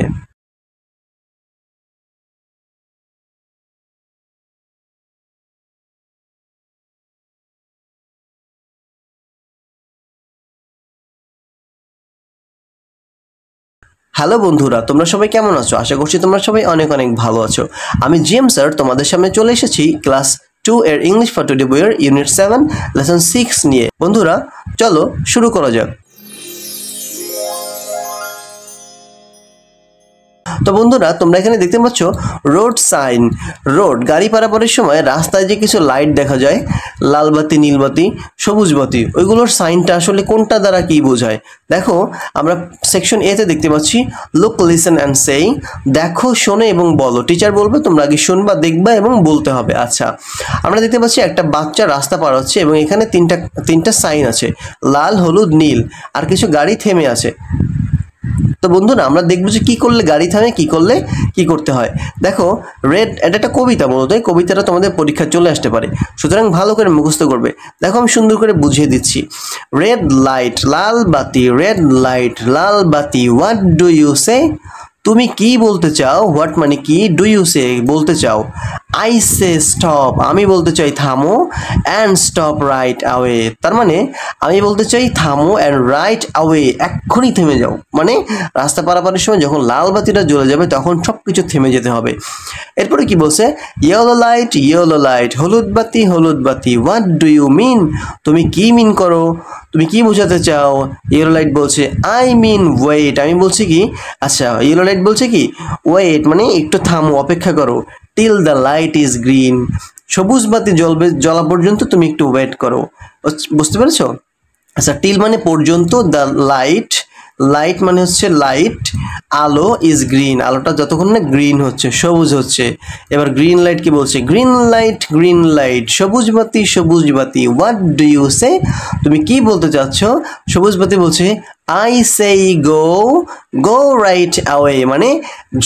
হ্যালো বন্ধুরা, তোমরা সবাই কেমন আছো? আশা করছি তোমরা সবাই অনেক অনেক ভালো আছো। আমি জিএম স্যার তোমাদের সামনে চলে এসেছি ক্লাস 2 এর ইংলিশ ফর টুডে বইয়ের ইউনিট 7 লেসন 6 নিয়ে। বন্ধুরা চলো শুরু করা যাক। তো বন্ধুরা তোমরা এখানে দেখতে পাচ্ছ রোড সাইন। রোড, গাড়ি পারাপারের সময় রাস্তায় যে কিছু লাইট দেখা যায়, লাল বাতি, নীল বাতি, সবুজ বাতি, ওইগুলোর সাইনটা আসলে কোনটা দ্বারা কি বোঝায়? দেখো আমরা সেকশন এতে দেখতে পাচ্ছি লুক, লিসেন অ্যান্ড সেই, দেখো, শোনো এবং বলো। টিচার বলবে তোমরা আগে শুনবা, দেখবা এবং বলতে হবে। আচ্ছা, আমরা দেখতে পাচ্ছি একটা বাচ্চা রাস্তা পার হচ্ছে এবং এখানে তিনটা সাইন আছে, লাল, হলুদ, নীল, আর কিছু গাড়ি থেমে আছে। তো বন্ধুরা আমরা দেখবো যে কী করলে গাড়ি থামে, কী করলে কী করতে হয়। দেখো রেড, এটা একটা কবিতা, বলতো এই কবিতাটা তোমাদের পরীক্ষায় চলে আসতে পারে, সুতরাং ভালো করে মুখস্থ করবে। দেখো আমি সুন্দর করে বুঝিয়ে দিচ্ছি। রেড লাইট, লাল বাতি, রেড লাইট, লাল বাতি, হোয়াট ডু ইউ সে, তুমি কি বলতে চাও? হোয়াট মানে কি, ডু ইউ সে বলতে চাও, আই সে স্টপ আমি বলতে চাই থামো, অ্যান্ড স্টপ রাইট অ্যাওয়ে তার মানে আমি বলতে চাই থামো, অ্যান্ড রাইট অ্যাওয়ে এক্ষুনি থেমে যাও। মানে রাস্তা পারাপারের সময় যখন লাল বাতিটা জ্বলে যাবে তখন সব কিছু থেমে যেতে হবে। এরপরে কি বলছে? ইয়েলো লাইট, হলুদ বাতি, হোয়াট ডু ইউ মিন, তুমি কি মিন করো, তুমি কি বোঝাতে চাও? ইয়েলো লাইট বলছে আই মিন ওয়েট, আমি বলছি কি, আচ্ছা ইয়েলো লাইট বলছে কি ওয়েট মানে একটু থামো, অপেক্ষা করো, till the light is green, সবুজ বাতি জ্বলা পর্যন্ত তুমি একটু ওয়েট করো। বুঝতে পেরেছো? আচ্ছা, টিল মানে পর্যন্ত, দ্য লাইট, লাইট মানে হচ্ছে লাইট, আলো, ইজ গ্রিন, আলোটা যতক্ষণ না গ্রিন হচ্ছে, সবুজ হচ্ছে। এবার গ্রিন লাইট কি বলছে? গ্রিন লাইট, সবুজ বাতি, হোয়াট ডু ইউ সে, তুমি কি বলতে চাচ্ছ? সবুজ বাতি বলছে আই সেই গো রাইট অ্যাওয়ে, মানে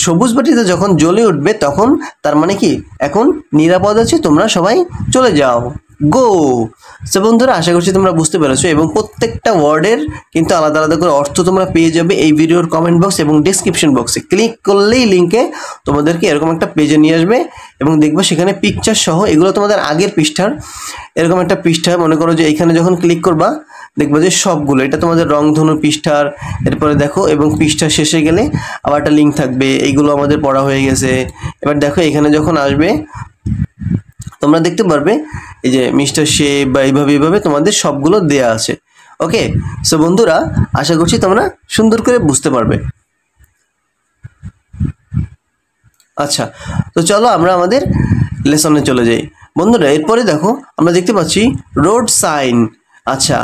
সবুজ বাতিতে যখন জ্বলে উঠবে তখন তার মানে কি এখন নিরাপদ আছে, তোমরা সবাই চলে যাও। গো। সো বন্ধুরা, আশা করছি তোমরা বুঝতে পেরেছো এবং প্রত্যেকটা ওয়ার্ডের কিন্তু আলাদা আলাদা করে অর্থ তোমরা পেয়ে যাবে এই ভিডিওর কমেন্ট বক্স এবং ডেসক্রিপশন বক্সে। ক্লিক করলেই লিঙ্কে তোমাদেরকে এরকম একটা পেজে নিয়ে আসবে এবং দেখবে সেখানে পিকচার সহ, এগুলো তোমাদের আগের পৃষ্ঠার এরকম একটা পৃষ্ঠা। মনে করো যে এইখানে যখন ক্লিক করবা দেখবে যে সবগুলো, এটা তোমাদের রংধনু পৃষ্ঠার, এরপরে দেখো এবং পৃষ্ঠা শেষে গেলে আবার একটা লিঙ্ক থাকবে, এইগুলো আমাদের পড়া হয়ে গেছে। এবার দেখো এখানে যখন আসবে তোমরা দেখতে পারবে এই যে মিস্টার শেপ বা এইভাবে তোমাদের সবগুলো দেয়া আছে। ওকে, সো বন্ধুরা, আশা করছি তোমরা সুন্দর করে বুঝতে পারবে। আচ্ছা, তো চলো আমরা আমাদের লেসনে চলে যাই। বন্ধুরা, এরপরে দেখো আমরা দেখতে পাচ্ছি রোড সাইন। আচ্ছা,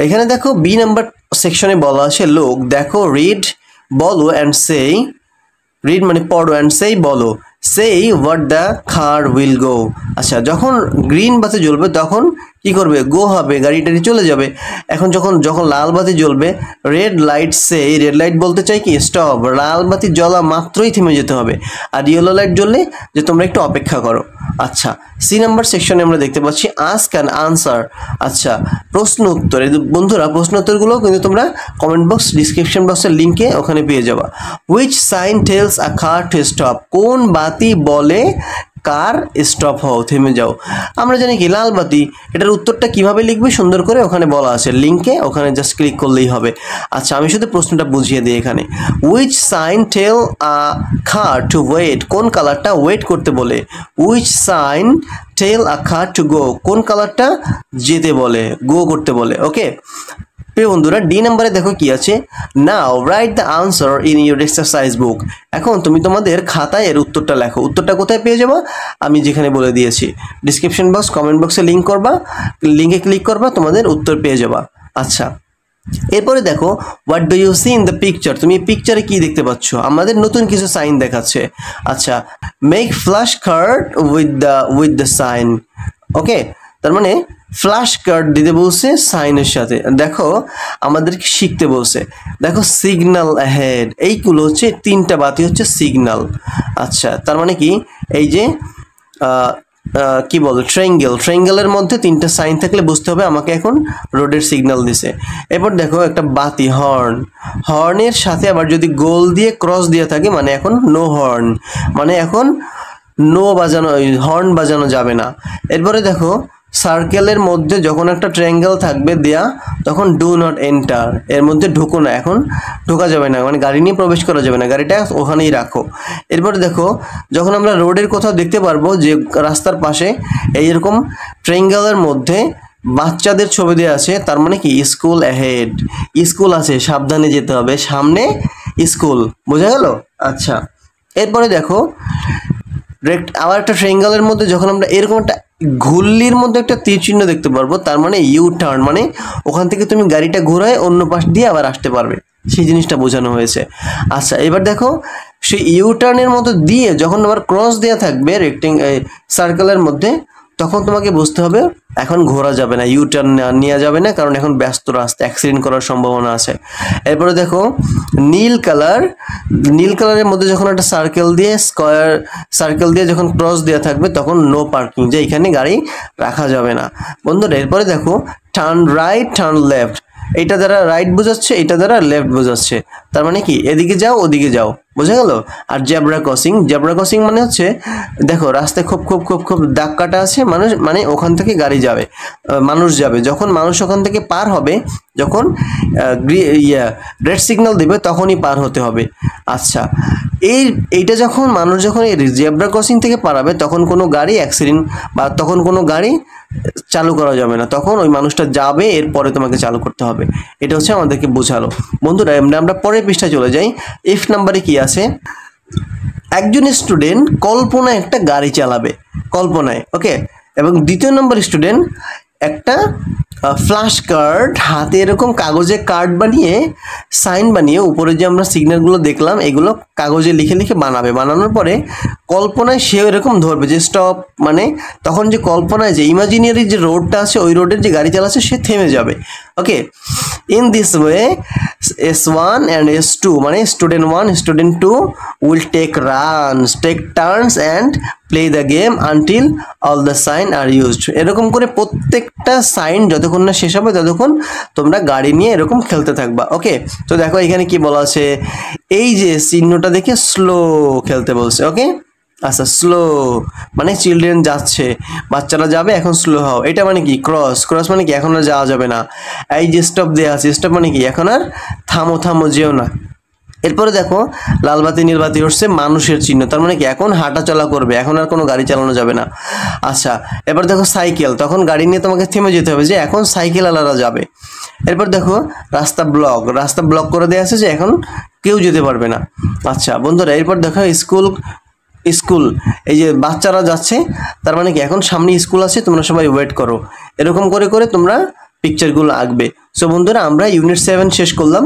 এখানে দেখো বি নাম্বার সেকশনে বলা আছে লোক, দেখো রিড বলো অ্যান্ড সেই, রিড মানে পড়ো, অ্যান্ড সেই বলো, সেই what the car will go. আচ্ছা, যখন গ্রিন বাতি জ্বলবে তখন কি করবে? গো হবে, গাড়িটারি চলে যাবে। এখন যখন লাল বাতি জ্বলবে, রেড লাইট সেই, রেড লাইট বলতে চাই কি স্টপ, লাল বাতি জ্বলা মাত্রই থেমে যেতে হবে। আর ইয়েলো লাইট জ্বললে যে তোমরা একটু অপেক্ষা করো। আচ্ছা, সি নাম্বার সেকশনে আমরা দেখতে পাচ্ছি আস্ক অ্যান্ড আনসার। আচ্ছা, প্রশ্ন উত্তর। বন্ধুরা, প্রশ্ন উত্তরগুলো কিন্তু তোমরা কমেন্ট বক্স ডিসক্রিপশন বক্সের লিঙ্কে ওখানে পেয়ে যাবা। Which sign tells a car to stop, কোন বাতি বলে কার স্টপ হও, থেমে যাও। আমরা জানি কি লাল বাতি, এটার উত্তরটা কিভাবে লিখবে সুন্দর করে ওখানে বলা আছে লিঙ্কে, ওখানে জাস্ট ক্লিক করলেই হবে। আচ্ছা, আমি শুধু প্রশ্নটা বুঝিয়ে দিই এখানে। Which sign tell a car to wait, কোন কালারটা ওয়েট করতে বলে। Which sign tell a car to go, কোন কালারটা যেতে বলে, গো করতে বলে। ওকে প্রিয় বন্ধুরা, ডি নাম্বারে দেখো কি আছে, now write the answer in your exercise book. এখন তুমি তোমাদের খাতায় এর উত্তরটা লেখো। উত্তরটা কোথায় পেয়ে যাবা? আমি যেখানে বলে দিয়েছি, ডিসক্রিপশন বক্স কমেন্ট বক্সে লিঙ্ক করবা, লিঙ্কে ক্লিক করবা, তোমাদের উত্তর পেয়ে যাবা। আচ্ছা, এরপরে দেখো what do you see in the picture, তুমি পিকচারে কি দেখতে পাচ্ছ? আমাদের নতুন কিছু সাইন দেখাচ্ছে। আচ্ছা, make flash card with the sign. Okay, তার মানে ফ্ল্যাশ কার্ড দিতে বলছে সাইনের সাথে। দেখো আমাদেরকে শিখতে বলছে, দেখো সিগন্যাল অ্যাহেড, এইগুলো হচ্ছে তিনটা বাতি হচ্ছে সিগন্যাল। আচ্ছা, তার মানে কি এই যে কি বল ট্রায়াঙ্গেলের মধ্যে তিনটা সাইন থাকলে বুঝতে হবে আমাকে এখন রোডের সিগন্যাল দিছে। এরপর দেখো একটা বাতি হর্নের সাথে আবার যদি গোল দিয়ে ক্রস দিয়ে থাকে মানে এখন নো হর্ন, মানে এখন নো বাজানো, হর্ন বাজানো যাবে না। এরপরে দেখো সার্কেলের মধ্যে যখন একটা ট্রায়াঙ্গেল থাকবে দেয়া তখন ডু নট এন্টার, এর মধ্যে ঢুকো না, এখন ঢোকা যাবে না, মানে গাড়ি নিয়ে প্রবেশ করা যাবে না, গাড়িটা ওখানেই রাখো। এরপরে দেখো যখন আমরা রোডের কোথাও দেখতে পারবো যে রাস্তার পাশে এইরকম ট্রায়াঙ্গেলের মধ্যে বাচ্চাদের ছবি দেওয়া আছে, তার মানে কি স্কুল অ্যাহেড, স্কুল আছে, সাবধানে যেতে হবে, সামনে স্কুল, বোঝা গেল? আচ্ছা, এরপরে দেখো আবার একটা ট্রায়াঙ্গেলের মধ্যে যখন আমরা এরকম একটা ঘুল্লির মধ্যে একটা তীর চিহ্ন দেখতে পারবো, তার মানে ইউ টার্ন, মানে ওখান থেকে তুমি গাড়িটা ঘোরায় অন্য পাশ দিয়ে আবার আসতে পারবে, সেই জিনিসটা বোঝানো হয়েছে। আচ্ছা, এবার দেখো সেই ইউ টার্নের মতো দিয়ে যখন আবার ক্রস দেওয়া থাকবে সার্কেলের মধ্যে, তখন তোমাকে বুঝতে হবে এখন ঘোরা যাবে না, ইউ টার্ন নেওয়া যাবে না, কারণ এখন ব্যস্ত রাস্তা, অ্যাক্সিডেন্ট করার সম্ভাবনা আছে। এরপরে দেখো নীল কালারের মধ্যে যখন একটা সার্কেল দিয়ে যখন ক্রস দেওয়া থাকবে তখন নো পার্কিং, যে এখানে গাড়ি রাখা যাবে না। বন্ধুরা, এরপরে দেখো টার্ন রাইট টার্ন লেফট, এইটা দ্বারা রাইট বোঝাচ্ছে, এটা দ্বারা লেফট বোঝাচ্ছে, তার মানে কি এদিকে যাও ওদিকে যাও, বোঝা গেল? আর জেব্রা ক্রসিং মানে হচ্ছে দেখো রাস্তায় খুব দাগ কাটা আছে, মানে ওখান থেকে গাড়ি যাবে, মানুষ যাবে, যখন মানুষ ওখান থেকে পার হবে, যখন রেড সিগন্যাল দেবে তখনই পার হতে হবে। আচ্ছা, এইটা যখন মানুষ যখন এই জেব্রা ক্রসিং থেকে পার হবে তখন কোনো গাড়ি অ্যাক্সিডেন্ট বা তখন কোনো গাড়ি চালু করা যাবে না, তখন ওই মানুষটা যাবে, এরপরে তোমাকে চালু করতে হবে। এটা হচ্ছে আমাদেরকে বোঝালো। বন্ধুরা, আমরা পরের পৃষ্ঠায় চলে যাই। এফ নাম্বারে কি আছে, একজন স্টুডেন্ট কল্পনায় একটা গাড়ি চালাবে, কল্পনায়, ওকে, এবং দ্বিতীয় নম্বর স্টুডেন্ট একটা ফ্ল্যাশ কার্ড, হাতে এরকম কাগজে কার্ড বানিয়ে সাইন বানিয়ে উপরে যে আমরা সিগন্যালগুলো দেখলাম এগুলো কাগজে লিখে লিখে বানাবে। বানানোর পরে কল্পনায় সেও এরকম ধরবে যে স্টপ, মানে তখন যে কল্পনায় যে ইমাজিনারি যে রোডটা আছে ওই রোডের যে গাড়ি চালাচ্ছে সে থেমে যাবে। Okay, in this way S1 and S2 মানে student 1 student 2 will take turns and play the game until all the sign are used. এরকম করে প্রত্যেকটা সাইন যতক্ষণ না শেষ হবে ততক্ষণ তোমরা গাড়ি নিয়ে এরকম খেলতে থাকবা। ওকে, তো দেখো এখানে কি বলা আছে, এই যে চিহ্নটা দেখে স্লো খেলতে বলছে। ওকে, আচ্ছা, স্লো মানে চিলড্রেন যাচ্ছে, বাচ্চারা যাবে, এখন স্লো হও। এটা মানে কি ক্রস, ক্রস মানে কি এখন আর যাওয়া যাবে না। এই যে স্টপ দেওয়া আছে, স্টপ মানে কি এখন আর থামো, থামো যেও না। এরপরে দেখো লাল বাতি নীল বাতি উঠছে, মানুষের চিহ্ন, তার মানে কি এখন হাঁটা চলা করবে, এখন আর কোনো গাড়ি চালানো যাবে না। আচ্ছা, এবার দেখো সাইকেল, তখন গাড়ি নিয়ে তোমাকে থেমে যেতে হবে যে এখন সাইকেল আলাদা যাবে। এরপর দেখো রাস্তা ব্লক, রাস্তা ব্লক করে দেওয়া আছে যে এখন কেউ যেতে পারবে না। আচ্ছা বন্ধুরা, এরপর দেখো স্কুল, এই যে বাচ্চারা যাচ্ছে, তার মানে কি এখন সামনে স্কুল আছে, তোমরা সবাই ওয়েট করো। এরকম করে করে তোমরা পিকচারগুলো আঁকবে। সো বন্ধুরা, আমরা ইউনিট 7 শেষ করলাম।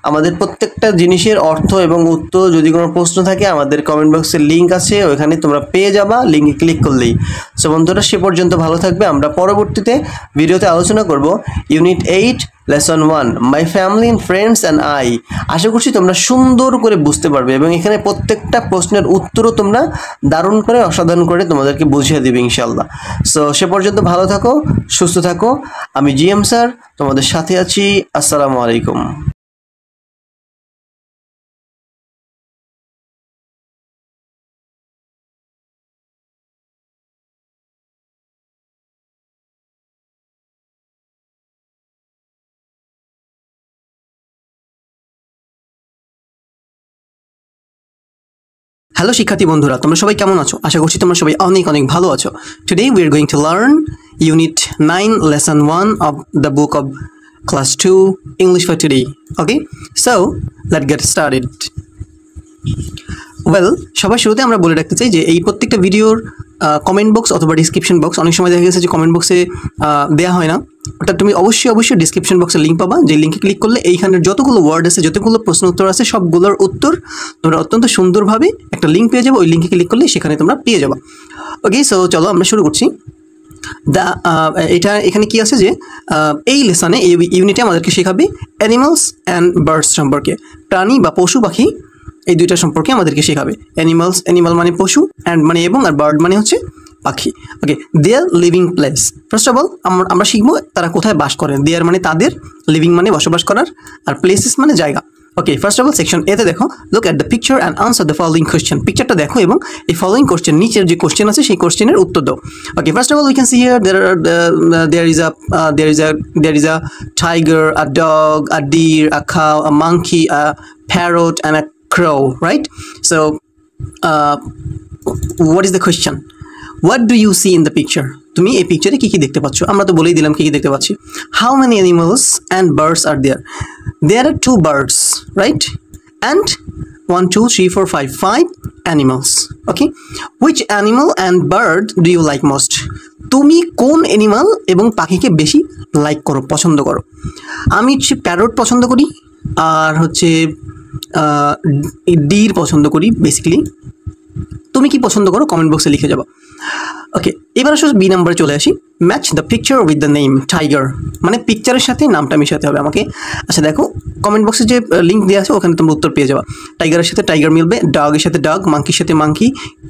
আমাদের প্রত্যেকটা জিনিসের অর্থ এবং উত্তর যদি কোনো প্রশ্ন থাকে আমাদের কমেন্ট বক্সের লিঙ্ক আছে, ওইখানে তোমরা পেয়ে যাবা, লিঙ্কে ক্লিক করলেই। সো বন্ধুরা, সে পর্যন্ত ভালো থাকবে। আমরা পরবর্তীতে ভিডিওতে আলোচনা করব unit 8 lesson 1 my family and friends and I. আশা করছি তোমরা সুন্দর করে বুঝতে পারবে এবং এখানে প্রত্যেকটা প্রশ্নের উত্তরও তোমরা দারুণ করে অসাধারণ করে তোমাদেরকে বুঝিয়ে দেবে ইনশাল্লাহ। সো সে পর্যন্ত ভালো থাকো, সুস্থ থাকো। আমি জিএম স্যার তোমাদের সাথে আছি। আসসালামু আলাইকুম। হ্যালো শিক্ষার্থী বন্ধুরা, তোমরা সবাই কেমন আছো? আশা করছি তোমরা সবাই অনেক অনেক ভালো আছো। Today we are going to learn unit 9 lesson 1 of the book of class 2 English for today. Okay, so let's get started. Well, সবার শুরুতে আমরা বলে রাখতে চাই যে এই প্রত্যেকটা ভিডিওর কমেন্ট বক্স অথবা ডিসক্রিপশন বক্স, অনেক সময় দেখা গেছে যে কমেন্ট বক্সে দেওয়া হয় না, ওটা তুমি অবশ্যই ডিসক্রিপশন বক্সের লিঙ্ক পাবা, যে লিঙ্কে ক্লিক করলে এইখানের যতগুলো ওয়ার্ড আছে, যতগুলো প্রশ্ন উত্তর আছে, সবগুলোর উত্তর তোমরা অত্যন্ত সুন্দরভাবে একটা লিঙ্ক পেয়ে যাবো। ওই লিঙ্কে ক্লিক করলে সেখানে তোমরা পেয়ে যাবা। ওকে, সো চলো আমরা শুরু করছি। এখানে কি আছে যে এই লেসনে, এই ইউনিটে আমাদেরকে শেখাবে অ্যানিমালস অ্যান্ড বার্ডস সম্পর্কে। প্রাণী বা পশু পাখি এই দুইটা সম্পর্কে আমাদেরকে শেখাবে। অ্যানিমাল মানে পশু, অ্যান্ড মানে এবং, আর বার্ড মানে হচ্ছে পাখি। Okay, their living place. First of all আমরা শিখবো তারা কোথায় বাস করেন। দেয়ার মানে তাদের, লিভিং মানে বসবাস করার, আর প্লেসেস মানে জায়গা। Okay, first of all section এতে দেখো, look at the picture and answer the following question. পিকচারটা দেখো এবং এই ফলোইং কোয়েশ্চেন, নিচের যে কোয়েশ্চেন আছে সেই কোয়েশ্চেনের উত্তর দাও। Okay, first of all we can see here there is a tiger, a dog, a deer, a cow, a monkey, a parrot and a crow, right? So what is the question? What do you see in the picture? তুমি এই পিকচারে কি কি দেখতে পাচ্ছ? আমরা তো বলেই দিলাম কি কি দেখতে পাচ্ছি। How many animals and birds are there? There are 2 birds, right? And 1 2 3 4 5 animals. Okay, which animal and bird do you like most? তুমি কোন অ্যানিমাল এবং পাখিকে বেশি লাইক করো, পছন্দ করো? আমি হচ্ছে প্যারট পছন্দ করি, আর হচ্ছে ডির পছন্দ করি বেসিক্যালি। তুমি কি পছন্দ করো কমেন্ট বক্সে লিখে যাবো। ওকে, এবার আসলে বি নাম্বারে চলে আসি। Match the picture with the name tiger, মানে পিকচারের সাথে নামটা মিশাতে হবে আমাকে। আচ্ছা দেখো, কমেন্ট বক্সে যে লিঙ্ক দেওয়া আছে ওখানে তোমরা উত্তর পেয়ে যাবা। টাইগারের সাথে টাইগার মিলবে, ডগের সাথে ডগ, মাঙ্কির সাথে মাঙ্কি,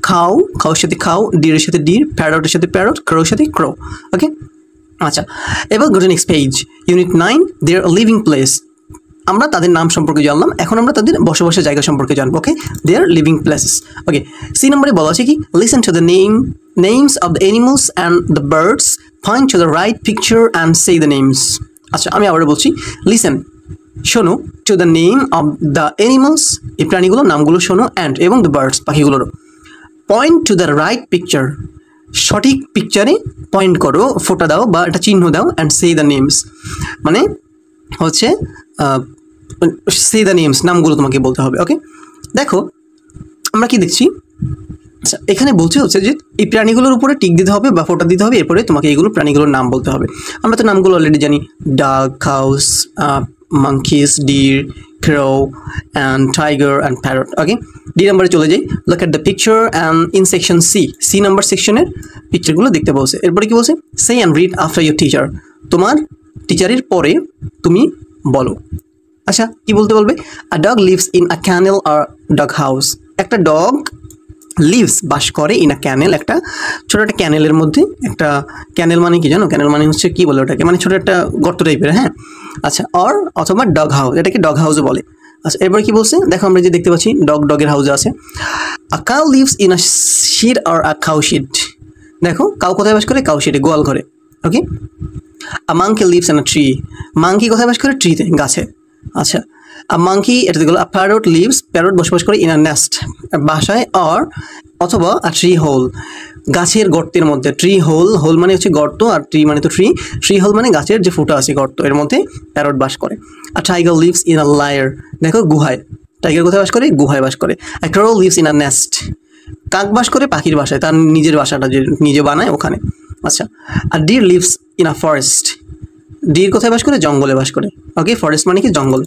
খাওয়ের সাথে খাও, ডিরের সাথে ডির, প্যারটের সাথে প্যারট, ক্রোর সাথে ক্রো। ওকে, আচ্ছা এবার go to next page. Unit 9 their living place. আমরা তাদের নাম সম্পর্কে জানলাম, এখন আমরা তাদের বসবাসের জায়গা সম্পর্কে জানবো। Okay, their living places. Okay, C নম্বরে বলা আছে কি, listen to the names of the animals and the birds, find to the right picture and say the names. আচ্ছা আমি আবার বলছি, লিসেন শোনো, to the name of the animals এই প্রাণীগুলোর নামগুলো শোনো, অ্যান্ড এবং দ্য বার্ডস পাখিগুলোরও, point to the right picture সঠিক পিকচারে পয়েন্ট করো, ফোটা দাও বা একটা চিহ্ন দাও, অ্যান্ড সে দ্য নেমস মানে হচ্ছে সে দ্য নেমস নামগুলো তোমাকে বলতে হবে। ওকে, দেখো আমরা কি দেখছি, আচ্ছা, এখানে বলছে হচ্ছে যে এই প্রাণীগুলোর উপরে টিক দিতে হবে বা ফোঁটা দিতে হবে, এরপরে তোমাকে এইগুলো প্রাণীগুলোর নাম বলতে হবে। আমরা তো নামগুলো অলরেডি জানি, dog, cows, monkeys, deer, crow, and tiger and parrot. Okay, D নাম্বারে চলে যাই। Look at the picture and in section C number সেকশনের পিকচারগুলো দেখতে বলছে। এরপরে কি বলছে? Say and read after your teacher. তোমার টিচারের পরে তুমি বলো। আচ্ছা, কি বলতে বলবে? A dog lives in a kennel or dog house. একটা ডগ লিভস বাস করে ইন আ ক্যানেল, একটা ছোট একটা ক্যানেলের মধ্যে। একটা ক্যানেল মানে কি জানো? ক্যানেল মানে হচ্ছে কি বলে ওটাকে, মানে ছোট একটা গর্ত টাইপের। হ্যাঁ, আচ্ছা, অথবা ডগ হাউস, এটাকে ডগ হাউসও বলে। আচ্ছা, এরপর কি বলছে দেখো, আমরা যে দেখতে পাচ্ছি ডগের হাউসে আছে। A cow lives in a shed or a cow shed. দেখো, কাউ কোথায় বাস করে? কাউ শিডে, গোয়াল ঘরে। Okay, a monkey lives in a tree. Monkey কোথায় বাস করে? ট্রিতে, গাছে। আচ্ছা, আ মাংকি, এটা গেল। আ প্যারট লিভস, প্যারট বসবাস করে ইন আ নেস্ট, বাসায়। অথবা আ ট্রি হোল, গাছের গর্তের মধ্যে। ট্রি হোল, হোল মানে হচ্ছে গর্ত, আর ট্রি মানে তো ট্রি হোল মানে গাছের যে ফুটা আছে গর্ত, এর মধ্যে প্যারট বাস করে। আর tiger lives in a lair. দেখো, গুহায়। টাইগার কোথায় বাস করে? গুহায় বাস করে। আর crow lives in a nest, কাক বাস করে পাখির বাসায়, তার নিজের বাসাটা যে নিজে বানায় ওখানে। আচ্ছা, আর ডির লিভস ইন আ ফরেস্ট। ডির কোথায় বাস করে? জঙ্গলে বাস করে। ওকে, ফরেস্ট মানে কি? জঙ্গল।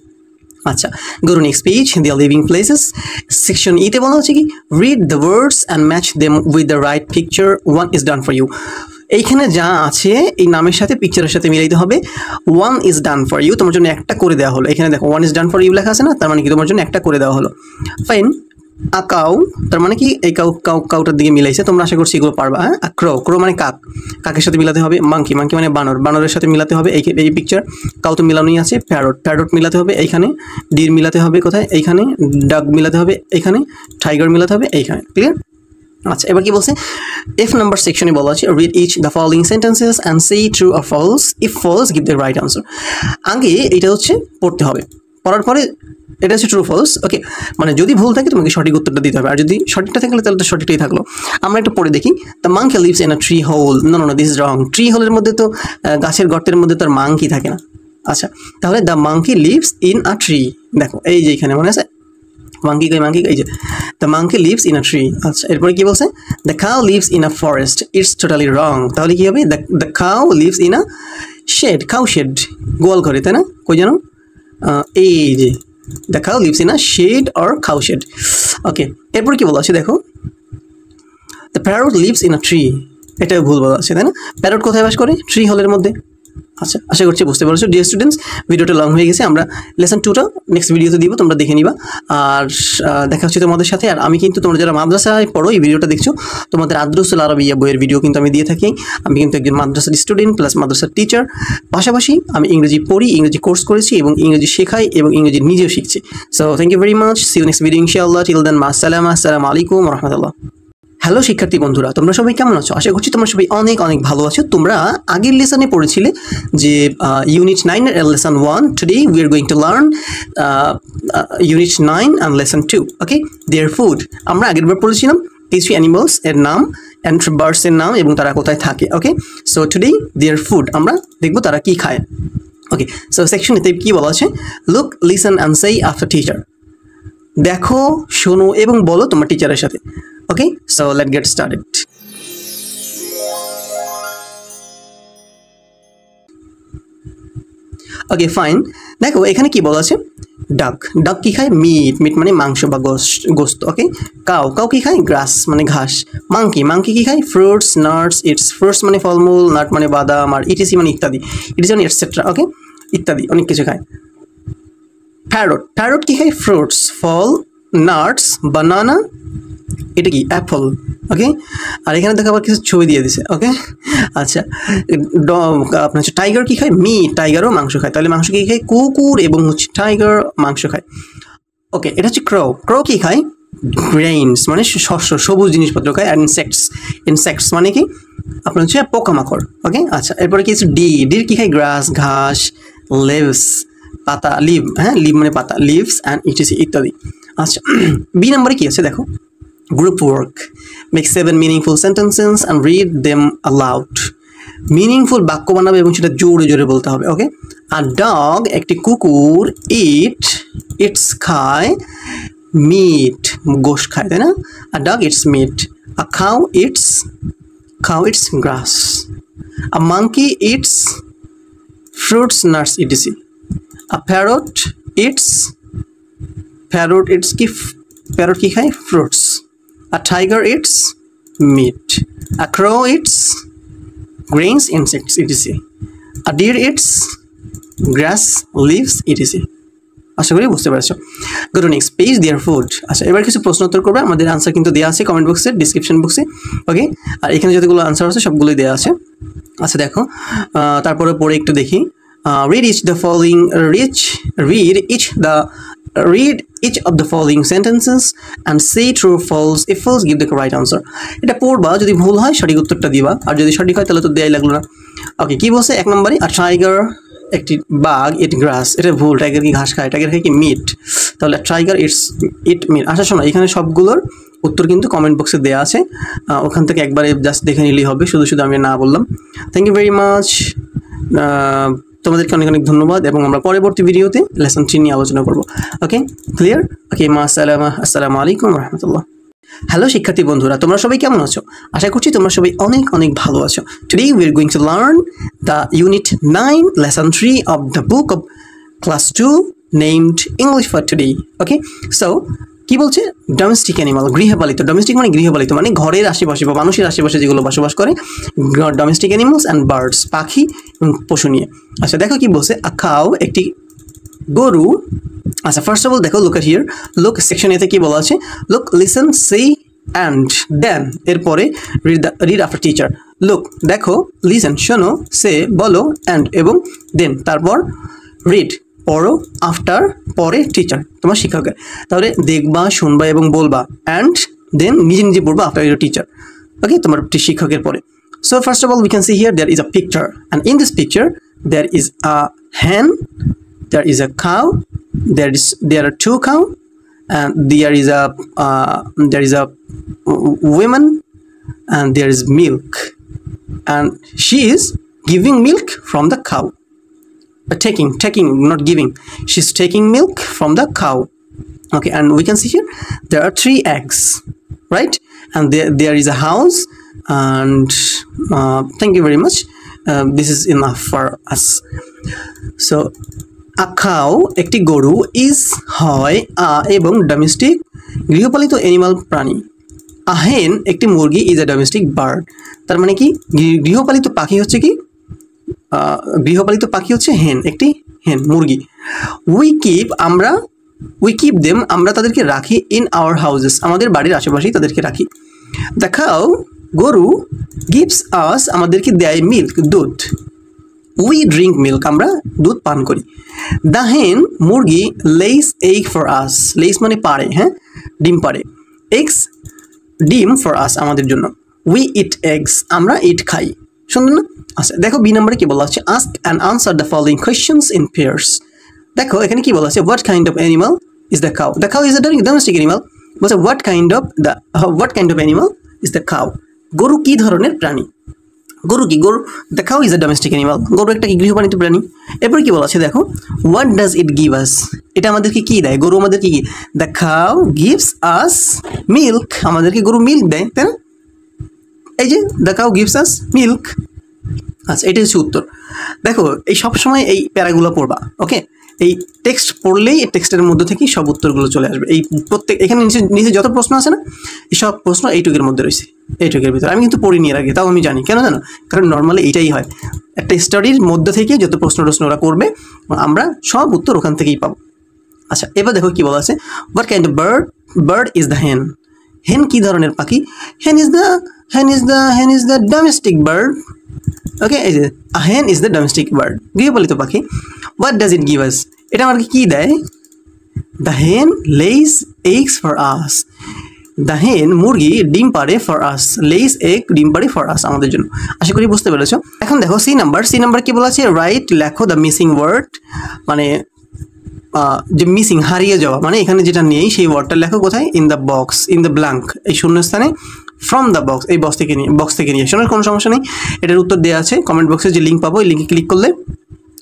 আচ্ছা, go to next page, they are living places. Section ইতে বলা হচ্ছে কি? Read the words and match them with the right picture, one is done for you. এইখানে যা আছে এই নামের সাথে পিকচারের সাথে মিলাইতে হবে। One is done for you, তোমার জন্য একটা করে দেওয়া হলো। এখানে দেখো, one is done for you লেখা আছে না, তার মানে কি তোমার জন্য একটা করে দেওয়া হলো। ফাইন। আ কাউ, তার মানে কি এই কাউটার দিকে মিলাইছে, তোমরা আশা করছি এগুলো পারবা। হ্যাঁ, আর ক্রো মানে কাক, কাকের সাথে মিলাতে হবে। মাংকি মানে বানরের সাথে মিলাতে হবে এই পিকচার। কাউ তো মিলানোই আছে। প্যারট মিলাতে হবে এইখানে। ডির মিলাতে হবে কোথায়? এইখানে। ডাগ মিলাতে হবে এইখানে। টাইগার মিলাতে হবে এইখানে। ক্লিয়ার? আচ্ছা, এবার কি বলছে? এফ নাম্বার সেকশনে বলা আছে, read each the following sentences and say true or false, if false give the right answer. আগে এটা হচ্ছে পড়তে হবে, পড়ার পরে এটা হচ্ছে ট্রু ফলস। ওকে, মানে যদি ভুল থাকে তোমাকে সঠিক উত্তরটা দিতে হবে, আর যদি সঠিকটা থাকলে তাহলে তো সঠিকটাই থাকলো। আমরা একটু পড়ে দেখি। The monkey lives in a tree hole. No, this is wrong. Tree হোলের মধ্যে তো গাছের গর্তের মধ্যে তো আর মাংকি থাকে না। আচ্ছা, তাহলে the monkey lives in a tree. দেখো, এই যে এখানে মনে আছে মাংকি, এই যে the monkey lives in a tree. আচ্ছা, এরপরে কি বলছে? The cow lives in a forest, it's totally wrong. তাহলে কি হবে? The cow lives in a shed, cow shed, গোয়াল ঘরে, তাই না? কই জানো? এই যে the cow lives in a shed or cow shed. Okay, এরপর কি বলা আছে দেখো, the parrot leaves in a tree. এটাও ভুল বলা আছে, তাই না? প্যারট কোথায় বাস করে? ট্রি হোলের মধ্যে। আচ্ছা, আশা করছি বুঝতে পারছো। ডিয়ার স্টুডেন্টস, ভিডিওটা লং হয়ে গেছে, আমরা লেসন 2টা নেক্সট ভিডিওতে দিব, তোমরা দেখে নিবা। আর দেখা হচ্ছে তোমাদের সাথে। আর আমি কিন্তু তোমরা যারা মাদ্রাসায় পড়ো এই ভিডিওটা দেখছো, তোমাদের আদ্রুসুল আরবিয়া বইয়ের ভিডিও কিন্তু আমি দিয়ে থাকি। আমি কিন্তু একজন মাদ্রাসার স্টুডেন্ট প্লাস মাদ্রাসার টিচার, পাশাপাশি আমি ইংরেজি পড়ি, ইংরেজি কোর্স করেছি এবং ইংরেজি শেখাই এবং ইংরেজি নিজেও শিখছি। So thank you very much, see you next video ইনশাআল্লাহ। টিল দেন, মাসসালামা, আসসালামু আলাইকুম ওয়া রাহমাতুল্লাহ। হ্যালো শিক্ষার্থী বন্ধুরা, তোমরা সবাই কেমন আছো? আশা করছি তোমরা সবাই অনেক অনেক ভালো আছো। তোমরা আগের লেসনে পড়েছিলে যে ইউনিট 9 এর lesson 1। Today we are going to learn unit 9 and lesson 2। Okay, their food. আমরা আগের বার পড়েছিলাম কিছু অ্যানিমালস এর নাম অ্যান্ড বার্ডস এর নাম এবং তারা কোথায় থাকে। ওকে, সো টুডে দেয়ার ফুড, আমরা দেখবো তারা কি খায়। ওকে, সো সেকশন এতে কি বলা আছে? লুক, লিসন অ্যান্ড সেই আফটার টিচার। দেখো, শোনো এবং বলো তোমার টিচারের সাথে। Okay, so let's get started. Okay, fine. দেখো এখানে কি বলা আছে? ডাক কি খায়? মিট মানে মাংস বা গোস্ত। ওকে, কাউ কি খায়? গ্রাস মানে ঘাস। মাংকি কি খায়? Fruits, nuts, it's. ফ্রুটস মানে ফলমূল, নাট মানে বাদাম, আর ইটিসি মানে ইত্যাদি, ইটিসি মানে এটসেট্রা। ওকে, ইত্যাদি অনেক কিছু খায়। প্যারট কি খায়? ফ্রুটস, ফল, নাটস, বানানা, এটা কি? অ্যাপল। ওকে, আর এখানে দেখো আবার কিছু ছবি দিয়ে দিছে। ওকে, আচ্ছা, আপনার হচ্ছে টাইগার কি খায়? টাইগারও মাংস খায়। তাহলে মাংস কি খায়? কুকুর এবং হচ্ছে টাইগার মাংস খায়। ওকে, এটা হচ্ছে ক্রো কি খায়? গ্রেইনস মানে শস্য, সবুজ জিনিসপত্র খায়। আর ইনসেক্টস মানে কি? আপনার হচ্ছে পোকামাকড়। ওকে, আচ্ছা, এরপরে কি হচ্ছে? ডির কি খায়? গ্রাস, ঘাস, লিভস, পাতা, লিভ, হ্যাঁ, লিভ মানে পাতা, লিভস অ্যান্ড ইটিসি ইত্যাদি। আচ্ছা, বি নাম্বারে কি আছে দেখো? Group work. Make 7 meaningful sentences and read them aloud. Meaningful বাক্য বানাবে এবং সেটা জোরে জোরে বলতে হবে। ওকে, a dog, একটি কুকুর, ইটস খায় মিট, গোশ খায়, তাই না? a dog eats meat. A cow eats grass. A monkey eats fruits, nuts, etc. A parrot eats কি খায়? Fruits. A tiger eats meat. A crow eats grains, insects, etc. A deer eats grass, leaves, etc. আশা করি বুঝতে পারছো। গো to next page, their food. আচ্ছা, এবার কিছু প্রশ্ন উত্তর করবে। আমাদের আনসার কিন্তু দেওয়া আছে কমেন্ট বক্সে, ডিসক্রিপশন বক্সে, ওকে। আর এখানে যতগুলো আনসার আছে সবগুলোই দেওয়া আছে। আচ্ছা দেখো, তারপরে পরে একটু দেখি। read each of the following sentences and say true or false. If false, give the right answer. এটা পড়বা, যদি ভুল হয় সঠিক উত্তরটা দিবা, আর যদি সঠিক হয় তাহলে তো দেয়াই লাগলো না। ওকে, কি বলছে এক নম্বরে? আর টাইগার, একটি বাঘ, ইট গ্রাস। এটা ভুল। টাইগার কি ঘাস খায়? টাইগার খায় কি মিট। তাহলে টাইগার ইট মিট। আচ্ছা শোনো, এখানে সবগুলোর উত্তর কিন্তু কমেন্ট বক্সে দেওয়া আছে, ওখান থেকে একবারে জাস্ট দেখে নিলেই হবে, শুধু আমি না বললাম। থ্যাংক ইউ ভেরি মাচ, তোমাদেরকে অনেক অনেক ধন্যবাদ, এবং আমরা পরবর্তী ভিডিওতে লেসন 3 নিয়ে আলোচনা করব। ওকে, ক্লিয়ার? ওকে, আসসালামু আলাইকুম রহমতুল্লাহ। হ্যালো শিক্ষার্থী বন্ধুরা, তোমরা সবাই কেমন আছো? আশা করছি তোমরা সবাই অনেক অনেক ভালো আছো। Today we are going to learn the unit 9 lesson 3 of the book of class 2 named English for today. Okay, so কি বলছে? ডোমেস্টিক অ্যানিমাল, গৃহপালিত। ডোমেস্টিক মানে গৃহপালিত, মানে ঘরের আশেপাশে বা মানুষের আশেপাশে যেগুলো বসবাস করে, ডোমেস্টিক অ্যানিমালস অ্যান্ড বার্ডস, পাখি এবং পশু নিয়ে। আচ্ছা দেখো কি বলছে? আ কাউ, একটি গরু। আচ্ছা ফার্স্ট অফ অল দেখো, look at here, look section এতে কি বলা আছে? Look, listen, say and then, এরপরে রিড আফটার টিচার। লুক দেখো, লিসেন শোনো, সে বলো, অ্যান্ড এবং দেন তারপর রিড পড়ো, আফটার পরে টিচার তোমার শিক্ষকের। তাহলে দেখবা, শুনবা এবং বলবা, অ্যান্ড দেন নিজে নিজে পড়বা আফটার ইউর টিচার। ওকে, তোমার শিক্ষকের পরে। So first of all we can see here there is a picture, and in this picture there is a hen, there is a cow, there are 2 cow, and there is a woman, and there is milk, and she is giving milk from the cow. Taking, not giving. She's taking milk from the cow. Okay, and we can see here there are 3 eggs, right? And there is a house, and thank you very much. This is enough for us. So a cow, একটি গরু, is হয় এবং domestic, গৃহপালিত animal প্রাণী। a hen, একটি মুরগি, is a domestic bird. তার মানে কি? গৃহপালিত পাখি হচ্ছে কি? গৃহপালিত পাখি হচ্ছে হেন, একটি হেন, মুরগি। উই কিপ দেম, আমরা তাদেরকে রাখি, ইন আওয়ার হাউসেস, আমাদের বাড়ির আশেপাশেই তাদেরকে রাখি। দ্য কাউ, গরু, গিভস আস, আমাদেরকে দেয় মিল্ক, দুধ। উই ড্রিঙ্ক মিল্ক, আমরা দুধ পান করি। দ্য হেন, মুরগি, Lay's egg for us, Lay's মানে পারে, হ্যাঁ, ডিম পারে। এগস, ডিম ফর আস, আমাদের জন্য। উই ইট এগস, আমরা ইট খাই। শুনুন না? আচ্ছা দেখো বি নাম্বারে কি বলা আছে? Ask and answer the following questions in pairs. দেখো এখানে কি বলা আছে? What kind of animal is the cow? The cow is the domestic animal. বলছে what kind of animal is the cow? গরু কি ধরনের প্রাণী? গরু কি? গরু, the cow is the domestic animal, গরু একটা কি গৃহপালিত প্রাণী। এরপর কি বলা আছে দেখো? What does it give us? এটা আমাদেরকে কি দেয়? গরু আমাদেরকে কি? The cow gives us milk, আমাদেরকে গরু মিল্ক দেয়, তাই না? এই যে the cow gives us milk. আচ্ছা এটাই হচ্ছে উত্তর। দেখো এই সবসময় এই প্যারাগুলো পড়বা, ওকে? এই টেক্সট পড়লেই এই টেক্সটের মধ্যে থেকেই সব উত্তরগুলো চলে আসবে। এই প্রত্যেক এখানে নিচে যত প্রশ্ন আছে না, এই সব প্রশ্ন এইটুকের মধ্যে রয়েছে, এইটুকের ভিতরে। আমি কিন্তু পড়িনি এর আগে, তাও আমি জানি। কেন জানো? কারণ নর্মালি এইটাই হয়, একটা স্টাডির মধ্যে থেকে যত প্রশ্ন ওরা করবে, আমরা সব উত্তর ওখান থেকেই পাবো। আচ্ছা এবার দেখো কি বলা আছে? What kind of bird is the হেন? হেন কি ধরনের পাখি? হেন ইজ দ্য ডোমেস্টিক বার্ড। ওকে, এই যে হেন ইজ দ্য ডোমেস্টিক বার্ড, গৃহপালিত পাখি। What does it give us? এটা আমাকে কি দেয়? দ্য হেন Lay's eggs for us. The হেন, মুরগি, ডিম পাড়ে, ফর আস, লেইস এগ, ডিম পাড়ে, ফর আস, আমাদের জন্য। আশা করি বুঝতে পেরেছো। এখন দেখো সি নাম্বার কি বলা আছে? রাইট, লেখো দ্য মিসিং ওয়ার্ড, মানে যে মিসিং, হারিয়ে যাওয়া, মানে এখানে যেটা নেই সেই ওয়ার্ডটা লেখো কোথায়? In the box, in the blank, এই শূন্যস্থানে। ফ্রম দ্য বক্স, এই বক্স থেকে নিয়ে। শোনার কোনো সমস্যা নেই, এটার উত্তর দেওয়া আছে কমেন্ট বক্সে, যে লিঙ্ক পাবো, এই লিঙ্কে ক্লিক করলে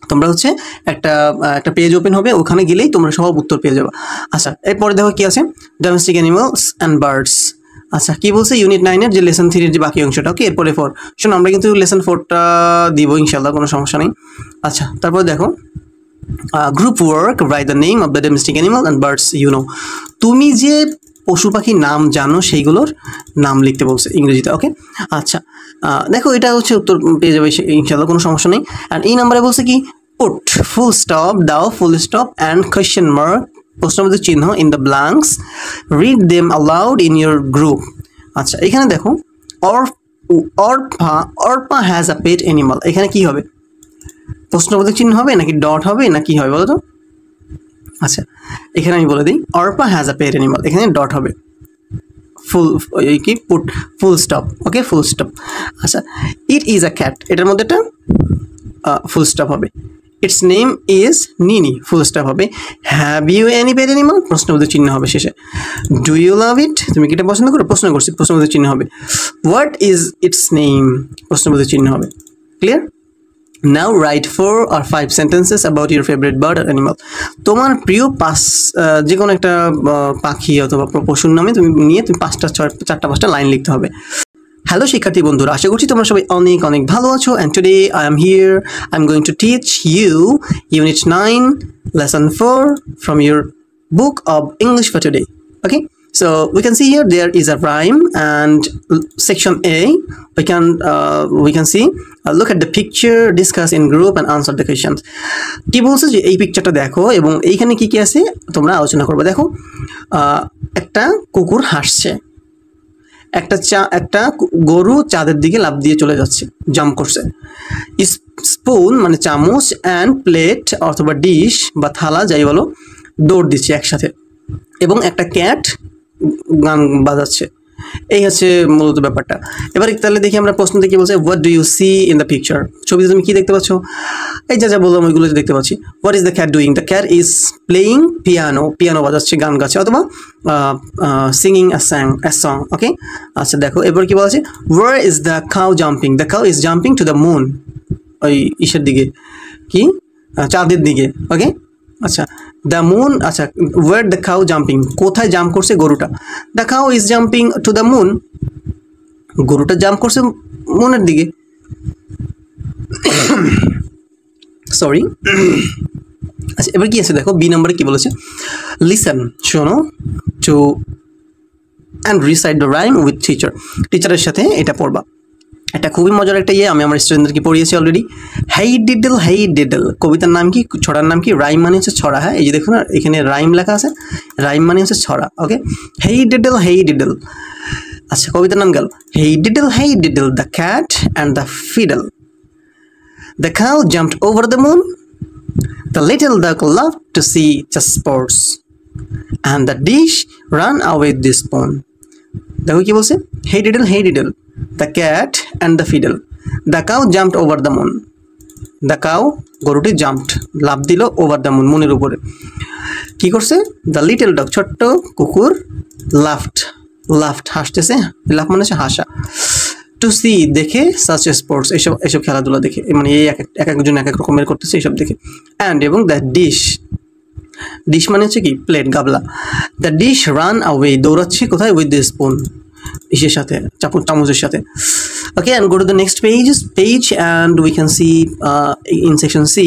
তোমরা হচ্ছে একটা পেজ ওপেন হবে, ওখানে গেলেই তোমরা সব উত্তর পেয়ে যাবে। আচ্ছা এরপরে দেখো কি আছে? Domestic animals and birds. আচ্ছা কি বলছে ইউনিট 9-এর যে লেসন 3-এর যে বাকি অংশটা, ওকে এরপরে 4। শোনো আমরা কিন্তু লেসন 4টা দিব ইনশাল্লাহ, কোনো সমস্যা নেই। আচ্ছা তারপর দেখো group work, write the name of the domestic animal and birds you know. তুমি যে পশু পাখির নাম জানো সেইগুলোর নাম লিখতে বলছে ইংরেজিতে, ওকে। আচ্ছা দেখো এটা হচ্ছে উত্তর পেয়ে যাবে ইনশাল্লাহ, কোনো সমস্যা নেই। অ্যান্ড এই নাম্বারে বলছে কি পুট ফুল স্টপ, দাও full stop and question mark প্রশ্নবোধক চিহ্ন in the blanks, read them aloud in your group. আচ্ছা এখানে দেখো Arpa has a pet animal, এখানে কি হবে? প্রশ্নবোধক চিহ্ন হবে নাকি ডট হবে না কি হবে বলো তো? আচ্ছা এখানে আমি বলে দিই Arpa has a pet animal, এখানে ডট হবে, ফুল কি put full stop, okay full stop. আচ্ছা ইট ইজ আ ক্যাট, এটার মধ্যে একটা ফুল স্টপ হবে। Its name is Nini, full stop হবে। Have you any pet animal, প্রশ্নবোধক চিহ্ন হবে শেষে। ডু ইউ লাভ ইট, তুমি কি এটা পছন্দ করো? প্রশ্ন করছি, প্রশ্নবোধক চিহ্ন হবে। হোয়াট ইজ ইটস নেম, প্রশ্নবোধক চিহ্ন হবে। Clear? Now right 4 or 5 sentences about your favorite bird or animal. তোমার প্রিয় যে কোনো একটা পাখি অথবা পশুর নামে তুমি নিয়ে তুমি 4-5টা লাইন লিখতে হবে। হ্যালো শিক্ষার্থী বন্ধুরা, আশা করছি তোমরা সবাই অনেক অনেক ভালো আছো। And today I am here, I am going to teach you unit 9 lesson 4 from your book of English for today. Okay, so we can see here there is a rhyme, and section A we can see look at the picture, discuss in group and answer the questions. কি বলছে যে এই পিকচারটা দেখো এবং এইখানে কি কি আছে তোমরা আলোচনা করবে। দেখো একটা কুকুর হাসছে, একটা গরু চাঁদের দিকে লাফ দিয়ে চলে যাচ্ছে, জাম্প করছে। স্পুন মানে চামচ অ্যান্ড প্লেট অথবা ডিশ বা থালা যাই বলো দৌড় দিচ্ছে একসাথে, এবং একটা ক্যাট গান বাজাচ্ছে। এই হচ্ছে মূলত ব্যাপারটা। এবার তাহলে দেখি আমরা প্রশ্ন থেকে বলছে what do you see in the picture, ছবিতে তুমি কি দেখতে পাচ্ছ? এই যা বললাম ওইগুলো দেখতে পাচ্ছি। What is the cat doing, the cat is playing piano বাজাচ্ছে, গান গাচ্ছে অথবা সিঙ্গিং আ সং, ওকে। আচ্ছা দেখো এবার কি বলছে where is the cow jumping, the cow is jumping to the moon, ওই ইসের দিকে কি চাঁদের দিকে, ওকে। আচ্ছা দ্য মুন, আচ্ছা ওয়ার দ্য কাউ জাম্পিং, কোথায় জাম্প করছে গরুটা? The cow is jumping to the moon, গরুটা জাম্প করছে মুনের দিকে, সরি। আচ্ছা এবার কি আছে দেখো বি নাম্বারে কি বলেছে, লিসেন শোনো to and recite the rhyme with teacher, টিচারের সাথে এটা পড়বা। এটা খুবই মজার একটা আমি আমার স্টুডেন্টদেরকে পড়িয়েছি অলরেডি। হেই ডিডল কবিতার নাম কি, ছড়ার নাম কি? রাইম মানে হচ্ছে ছড়া, হ্যাঁ এই যে দেখুন এখানে রাইম লেখা আছে, রাইম মানে হচ্ছে ছড়া, ওকে। হেই ডিডল। আচ্ছা কবিতার নাম গেল hey diddle the cat and the fiddle, the cow jumped over the moon, the little duck loved to see the sports and the dish ran away with the spoon. দেখো কি বলছে, hey diddle the cat and the fiddle, the cow jumped over the moon, the cow গরুটি jumped লাফ দিল over the moon, মুনের উপরে। কি করছে? The little dog ছোট্ট কুকুর লাফড হাসতেছে, লাফ মানে হচ্ছে হাসা, টু সি দেখে, সাচ স্পোর্টস এইসব খেলাধুলা দেখে, মানে এই এক একজন এক এক রকমের করতেছে এইসব দেখে। অ্যান্ড এবং দ্য ডিশ মানে হচ্ছে কি প্লেট গাবলা, দ্য ডিশ রান অ্যাওয়ে দৌড়াচ্ছে কোথায়? উইথ দ্য স্পুন, ইসের সাথে চামচের সাথে, okay. And go to the next page and we can see in section C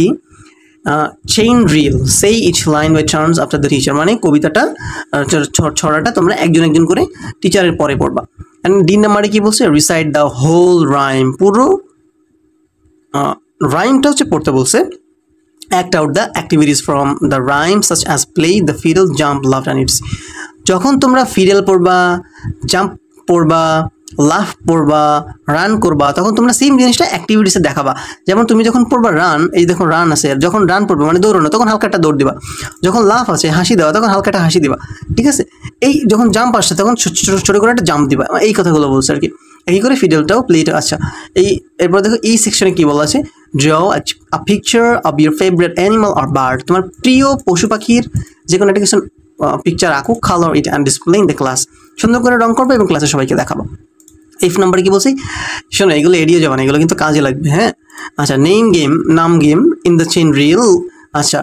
chain drill, say each line by turns after the teacher, মানে কবিতাটা ছড়াটা তোমরা একজন করে টিচারের পরে পড়বা। অ্যান্ড ডি নাম্বারে কি বলছে, রিসাইট দ্য হোল রাইম, পুরো রাইমটা হচ্ছে পড়তে বলছে। Act out the activities from the rhyme such as play the fiddle, jump, লাফ অ্যান্ড ইটস। যখন তোমরা ফিডল পড়বা, জাম্প পড়বা, লাফ পড়বা, রান করবা, তখন তোমরা সেম জিনিসটা অ্যাক্টিভিটিসে দেখাবা। যেমন তুমি যখন পড়বা রান, এই দেখো রান আছে, যখন রান পড়বে মানে দৌড়ানো, তখন হালকা একটা দৌড় দিবা। যখন লাফ আছে হাসি দেওয়া, তখন হালকা একটা হাসি দিবা, ঠিক আছে। এই যখন জাম্প আসছে তখন ছোটো করে একটা জাম্প দিবা, এই কথাগুলো বলছে আর কি। এই করে ফিডলটাও প্লেটা। আচ্ছা এরপর দেখো এই সেকশনে কি বলা আছে, draw a picture of your favourite animal or bird, তোমার প্রিয় পশু পাখির যে কোনো একটা কিছু পিকচার আঁকো, colour it and display in the class, সুন্দর করে রং করবে এবং ক্লাসে সবাইকে দেখাবো। এফ নাম্বার কি বলছি শোনো, এগুলো এড়িয়ে যাবে না, এগুলো কিন্তু কাজে লাগবে, হ্যাঁ। আচ্ছা নাম game in the chain reel. আচ্ছা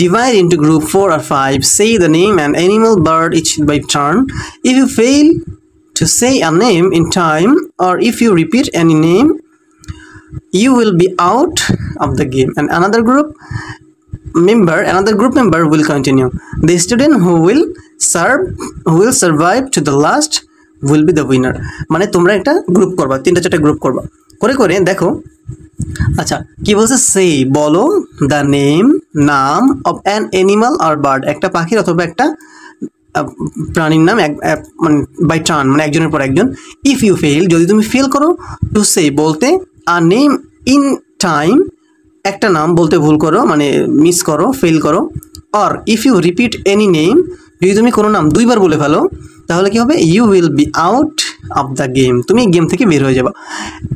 divide into group 4 or 5, say the name and animal bird each by turn. If you fail to say a name in time, or if you repeat any name, you will be out of the game, and another group member will continue. The student who will survive to the last will be the winner. মানে তোমরা একটা group করবা, 3-4টা group করবা, করে দেখো। আচ্ছা, কি বলছে? সেই বলো দ্য নাম of an animal or bird, একটা পাখির অথবা একটা প্রাণীর নাম মানে বাই টার্ন, মানে একজনের পর একজন। ইফ ইউ ফেল, যদি তুমি ফেল করো, টু সে বলতে, আ নেম ইন টাইম, একটা নাম বলতে ভুল করো, মানে মিস করো, ফেল করো। Or if you repeat any name, যদি তুমি কোনো নাম 2বার বলে ফেলো, তাহলে কি হবে? You will be out of the game, তুমি গেম থেকে বের হয়ে যাবা,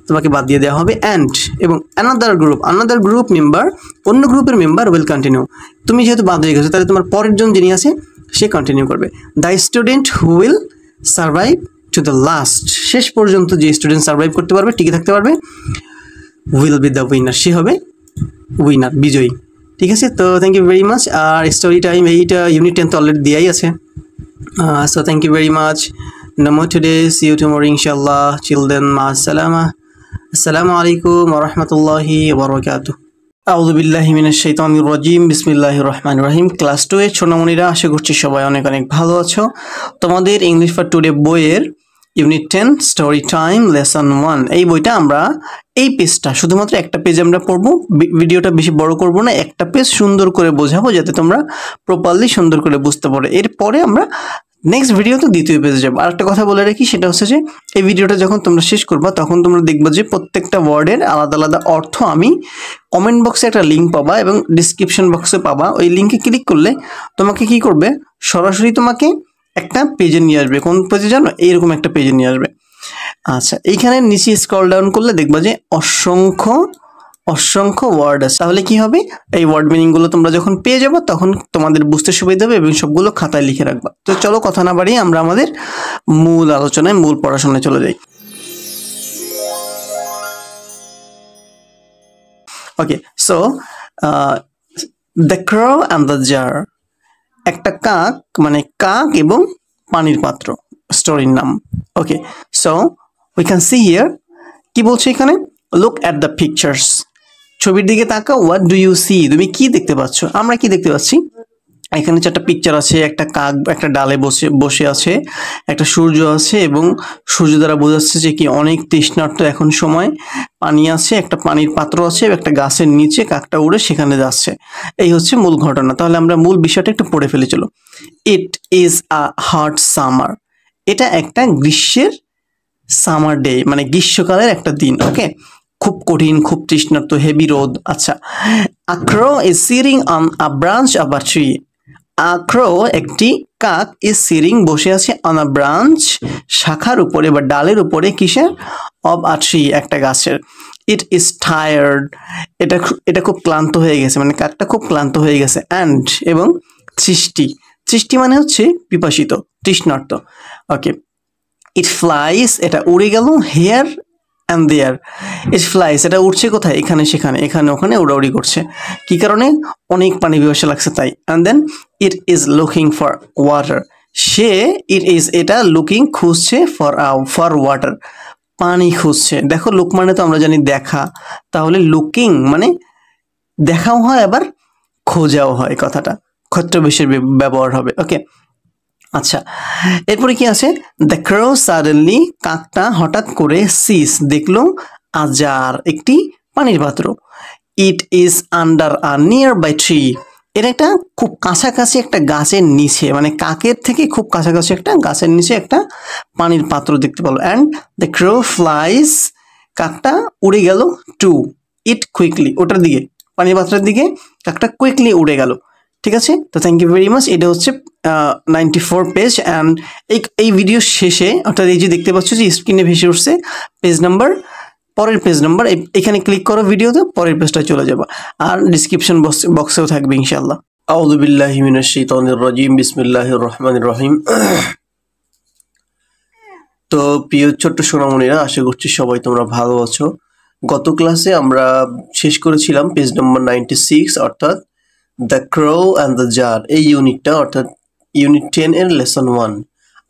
তোমাকে বাদ দিয়ে দেওয়া হবে। অ্যান্ড এবং অ্যানাদার গ্রুপ মেম্বার, অন্য গ্রুপের মেম্বার উইল কন্টিনিউ, তুমি যেহেতু বাদ হয়ে গেছো তাহলে তোমার পরের জন যিনি আছে সে কন্টিনিউ করবে। The student who will survive to the last, শেষ পর্যন্ত যে স্টুডেন্ট সার্ভাইভ করতে পারবে, টিকে থাকতে পারবে, উইল বি দ্য উইনার, সে হবে উইনার, বিজয়ী। ঠিক আছে, তো থ্যাংক ইউ ভেরি মাচ। আর স্টোরি টাইম এইটা ইউনিট 10 তো অলরেডি দেওয়াই আছে। So thank you very much. No more today, see you tomorrow inshallah. Till then, ma'assalama. Assalamu alaikum wa rahmatullahi wa barakatuh. আউযু বিল্লাহি মিনাশ শাইতানির রাজিম, বিসমিল্লাহির রহমানির রহিম। ক্লাস 2 এর সোনামণিরা, আশা করছি সবাই অনেক অনেক ভালো আছো। তোমাদের ইংলিশ ফর টুডে বইয়ের ইউনিট 10 স্টোরি টাইম লেসন 1, এই বইটা আমরা এই পেজটা, শুধুমাত্র একটা পেজ আমরা পড়বো, ভিডিওটা বেশি বড় করব না, একটা পেজ সুন্দর করে বোঝাবো যাতে তোমরা প্রপারলি সুন্দর করে বুঝতে পারো। এরপরে আমরা নেক্সট ভিডিওতে দ্বিতীয় পেজে যাবো। আর একটা কথা বলে রাখি, সেটা হচ্ছে যে এই ভিডিওটা যখন তোমরা শেষ করবা তখন তোমরা দেখবা যে প্রত্যেকটা ওয়ার্ডের আলাদা আলাদা অর্থ আমি কমেন্ট বক্সে একটা লিঙ্ক পাবা এবং ডিসক্রিপশন বক্সে পাবা। ওই লিঙ্কে ক্লিক করলে তোমাকে কি করবে, সরাসরি তোমাকে একটা পেজে নিয়ে আসবে। কোন পেজে জানো? এইরকম একটা পেজে নিয়ে আসবে। আচ্ছা, এইখানে নিচে স্ক্রল ডাউন করলে দেখবা যে অসংখ্য ওয়ার্ড আছে। তাহলে কি হবে, এই ওয়ার্ড মিনিংগুলো তোমরা যখন পেয়ে যাবে তখন তোমাদের বুঝতে সুবিধা হবে এবং সবগুলো খাতায় লিখে রাখবা। তো চলো কথা না বাড়িয়ে আমরা আমাদের মূল আলোচনায়, মূল পড়াশোনায় চলে যাই। Okay, so the crow and the jar, একটা কাক, মানে কাক এবং পানির পাত্র, স্টোরির নাম। Okay, so we can see here, কি বলছে এখানে? লুক অ্যাট দ্য পিকচার্স, ছবির দিকে তাকাও। হোয়াট ডু ইউ সি, তুমি কি দেখতে পাচ্ছ? আমরা কি দেখতে পাচ্ছি? এখানে 4টা পিকচার আছে, একটা কাক একটা ডালে বসে আছে, একটা সূর্য আছে এবং সূর্য দ্বারা বোঝাচ্ছে যে কি অনেক তৃষ্ণার্ত এখন সময়, পানি আছে, একটা পানির পাত্র আছে, একটা গাছের নিচে কাকটা উড়ে সেখানে যাচ্ছে। এই হচ্ছে মূল ঘটনা। তাহলে আমরা মূল বিষয়টা একটু পড়ে ফেলে চলো। ইট ইজ আ হট সামার, এটা একটা গ্রীষ্মের সামার ডে, মানে গ্রীষ্মকালের একটা দিন। ওকে, খুব কঠিন, খুব তৃষ্ণার্ত, হেভি রোদ। আচ্ছা, a crow is sitting on a branch of a tree, a crow একটি কাক, ইজ সিটিং বসে আছে, অন আ ব্রাঞ্চ শাখার উপরে বা ডালের উপরে, কিসের? অফ আ ট্রি একটা গাছের। ইট ইজ টায়ার্ড, এটা খুব ক্লান্ত হয়ে গেছে, মানে কাকটা খুব ক্লান্ত হয়ে গেছে। অ্যান্ড এবং তৃষ্টি মানে হচ্ছে পিপাসিত, তৃষ্ণার্ত। ওকে, ইট ফ্লাইস, এটা উড়ে গেল, here and there, it flies, এটা উঠছে কোথায়? এখানে সেখানে, এখানে ওখানে উড়াউড়ি করছে। কি কারণে? অনেক পানি পিপাসা লাগছে তাই। And then it is looking for water, এটা লুকিং খুঁজছে, ফর ওয়াটার, পানি খুঁজছে। দেখো, লুক মানে তো আমরা জানি দেখা, তাহলে লুকিং মানে দেখাও হয় আবার খোঁজাও হয়, কথাটা ক্ষত্রবিশের ব্যবহার হবে। ওকে, আচ্ছা, এরপরে কি আছে? দ্য ক্রো সাডেনলি, কাকটা হঠাৎ করে, সিস দেখলো, আ জার একটি পানির পাত্র, it is under a nearby tree, এটা একটা খুব কাছাকাছি একটা গাছের নিচে, মানে কাকের থেকে খুব কাছাকাছি একটা গাছের নিচে একটা পানির পাত্র দেখতে পেলো। অ্যান্ড দ্য ক্রো ফ্লাইস, কাকটা উড়ে গেল, টু ইট কুইকলি, ওটার দিকে, পানির পাত্রের দিকে কাকটা কুইকলি উড়ে গেল। ঠিক আছে, তো থ্যাংক ইউ ভেরি মাচ। এটা হচ্ছে 94 পেজ। অ্যান্ড এই ভিডিও শেষে, অর্থাৎ এই যে দেখতে পাচ্ছ যে স্ক্রিনে ভেসে উঠছে পেজ নাম্বার, পরের পেজ নাম্বার, এখানে ক্লিক করো ভিডিওতে, পরের পেজটা চলে যাবো। আর ডিসক্রিপশন বক্সেও থাকবে ইনশাআল্লাহ। আউযু বিল্লাহি মিনাশ শাইতানির রাজিম, বিসমিল্লাহির রহমানির রহিম। তো প্রিয় ছোট্ট সোনামণিরা, আশা করছি সবাই তোমরা ভালো আছো। গত ক্লাসে আমরা শেষ করেছিলাম পেজ নাম্বার 96, অর্থাৎ the crow and the jar, এই ইউনিটটা, অর্থাৎ ইউনিট 10 এর লেসন 1।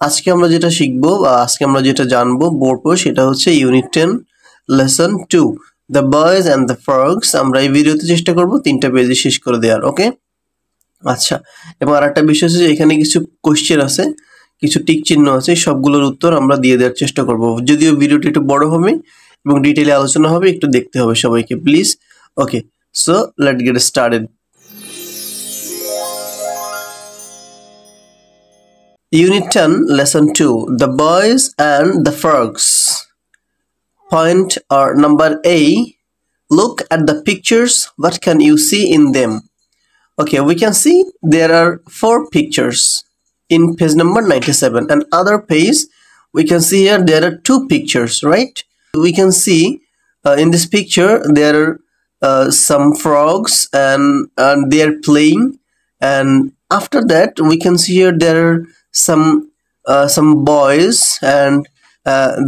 আজকে আমরা যেটা শিখবো বা আজকে আমরা যেটা জানবো পড়বো সেটা হচ্ছে unit 10 lesson 2 the boys and the frogs. আমরা এই ভিডিওতে চেষ্টা করবো 3টা পেজে শেষ করে দেওয়ার। ওকে, আচ্ছা। এবং আরেকটা বিষয় হচ্ছে যে এখানে কিছু কোশ্চেন আছে, কিছু টিক চিহ্ন আছে, সবগুলোর উত্তর আমরা দিয়ে দেওয়ার চেষ্টা করব। যদিও ভিডিওটি একটু বড় হবে এবং ডিটেইলে আলোচনা হবে, একটু দেখতে হবে সবাইকে please. Okay, so let's get started. Unit 10, Lesson 2, The Boys and the Frogs. Point or number A, look at the pictures. What can you see in them? Okay, we can see there are 4 pictures in page number 97. And other page, we can see here there are 2 pictures, right? We can see in this picture there are some frogs and they are playing. And after that, we can see here there are some boys and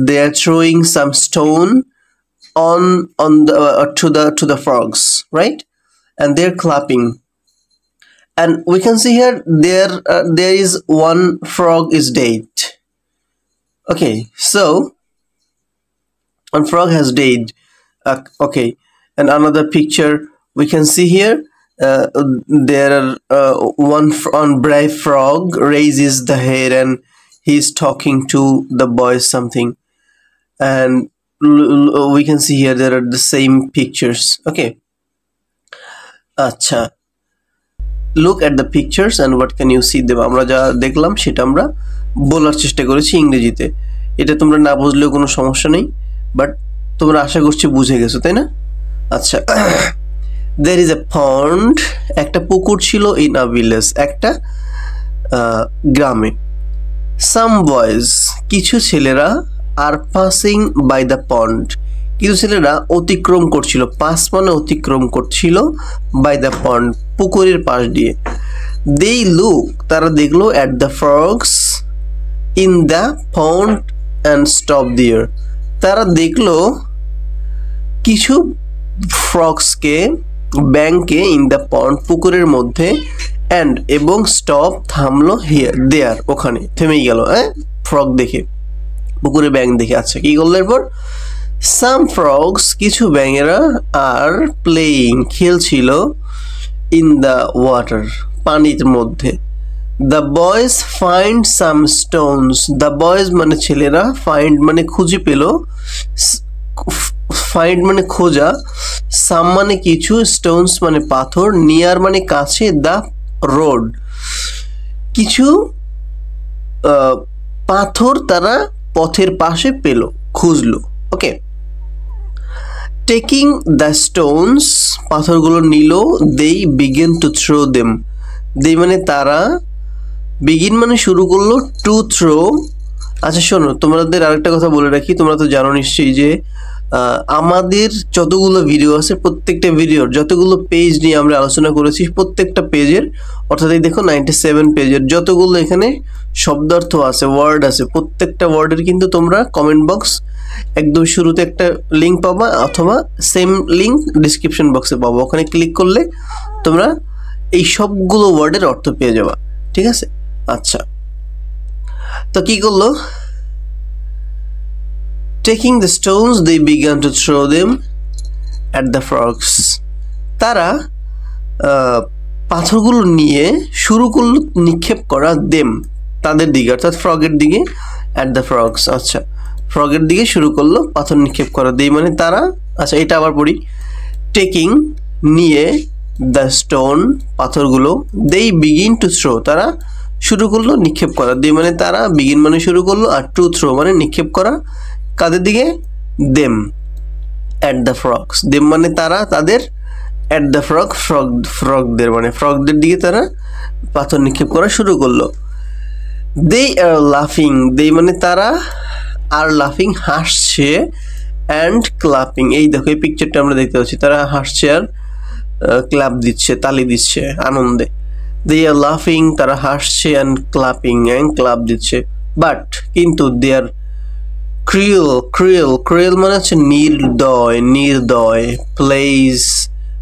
they are throwing some stone on the to the frogs, right? And they're clapping. And we can see here there is one frog is dead. Okay, so one frog has died. Okay, and another picture we can see here. There are one brave frog raises the head and he's talking to the boys something, and we can see here there are the same pictures. Okay, acha, look at the pictures and what can you see them. আমরা যা দেখলাম সেটা আমরা বলার চেষ্টা করেছি ইংরেজিতে। এটা তোমরা না বুঝলেও কোনো সমস্যা নেই, বাট তোমরা আশা করছি বুঝে গেছো, তাই না? আচ্ছা, there is a pond, একটা পুকুর ছিল in a village, একটা গ্রামে। some boys, কিছু ছেলেরা are passing by the pond, কিছু ছেলেরা অতিক্রম করছিল, পাস মানে অতিক্রম করছিল, by the pond, পুকুরের পাশ দিয়ে। they look, তারা দেখলো at the frogs in the pond and stop there, তারা দেখলো কিছু ফ্রগসকে, ব্যাংকে, ইন দ্য পন্ড, পুকুরের মধ্যে, অ্যান্ড এবং স্টপ, থামলো, হিয়ার, দেয়ার, ওখানে থেমেই গেল, ফ্রগ দেখে, পুকুরে ব্যাং দেখে। আচ্ছা, কি করলো এরপর? সাম ফ্রগস, কিছু ব্যাঙেরা, আর প্লেয়িং, খেলছিল, ইন দ্য ওয়াটার, পানির মধ্যে। The boys find some Stones, the boys মানে ছেলেরা, ফাইন্ড মানে খুঁজে পেল, ফাইন্ড মানে খোঁজা, সাম মানে কিছু, স্টোনস মানে পাথর, নিয়ার মানে কাছে, দ্য রোড, কিছু পাথর তারা পথের পাশে পেল, খুঁজলো। ওকে, টেকিং দ্য স্টোনস, পাথরগুলো নিল, they begin to throw them, they মানে তারা, begin মানে শুরু করলো, to throw। আচ্ছা শোনো, তোমাদের আরেকটা কথা বলে রাখি, তোমরা তো জানো নিশ্চয়ই যে আমাদের যতগুলো ভিডিও আছে, প্রত্যেকটা ভিডিওর যতগুলো পেজ নিয়ে আমরা আলোচনা করেছি, প্রত্যেকটা পেজের, অর্থাৎ এই দেখো 97 পেজের যতগুলো এখানে শব্দার্থ আছে, ওয়ার্ড আছে, প্রত্যেকটা ওয়ার্ডের কিন্তু তোমরা কমেন্ট বক্স একদম শুরুতে একটা লিঙ্ক পাবা, অথবা সেম লিঙ্ক ডিসক্রিপশন বক্সে পাবো। ওখানে ক্লিক করলে তোমরা এই সবগুলো ওয়ার্ডের অর্থ পেয়ে যাবা, ঠিক আছে? আচ্ছা, তো কি করলো? Taking the stones, they began to throw them at the frogs. তারা পাথরগুলো নিয়ে শুরু করলো নিক্ষেপ করা, them, তাদের দিকে, অর্থাৎ ফ্রগের দিকে, at the frogs। আচ্ছা, ফ্রগের দিকে শুরু করলো পাথর নিক্ষেপ করা, they মানে তারা। আচ্ছা, এটা আবার পড়ি। টেকিং নিয়ে, the stone পাথরগুলো, they begin to throw তারা শুরু করলো নিক্ষেপ করা, they মানে তারা, begin মানে শুরু করলো, আর to throw মানে নিক্ষেপ করা, কাদের দিকে? them at the frogs, them মানে তারা, তাদের, at the frog, ফ্রগদের মানে ফ্রগদের দিকে তারা পাথর নিক্ষেপ করা শুরু করলো। they are laughing, they মানে তারা, আর laughing হাসছে, and clapping, এই দেখো এই পিকচারটা আমরা দেখতে পাচ্ছি, তারা হাসছে আর ক্ল্যাপ দিচ্ছে, তালি দিচ্ছে আনন্দে। they are laughing, তারা হাসছে, and clapping, and ক্লাপ দিচ্ছে, বাট কিন্তু they are cruel মানে হচ্ছে নির্দয়, plays,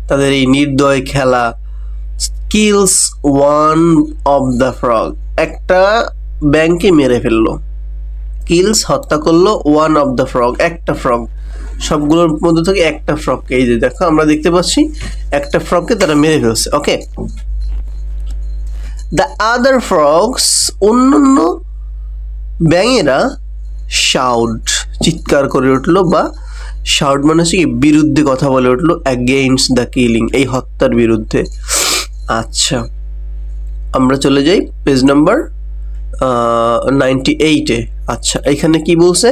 তাদের এই নির্দয় খেলা, kills one of the frog, একটা ব্যাংকে মেরে ফেললো। কিলস হত্যা করলো ওয়ান অফ দ্য ফ্রগ, একটা ফ্রগ, সবগুলোর মধ্যে থেকে একটা ফ্রগকে, এই যে দেখো আমরা দেখতে পাচ্ছি একটা ফ্রগকে তারা মেরে ফেলছে। ওকে, দ্য আদার ফ্রগস, অন্যান্য ব্যাঙেরা শাউট, চিৎকার করে উঠলো, বা শাউট মানে হচ্ছে কি বিরুদ্ধে কথা বলে উঠলো, অ্যাগেইনস্ট দ্য কিলিং, এই হত্যার বিরুদ্ধে। আচ্ছা, আমরা চলে যাই পেজ নাম্বার 98-এ। আচ্ছা, এখানে কি বলছে?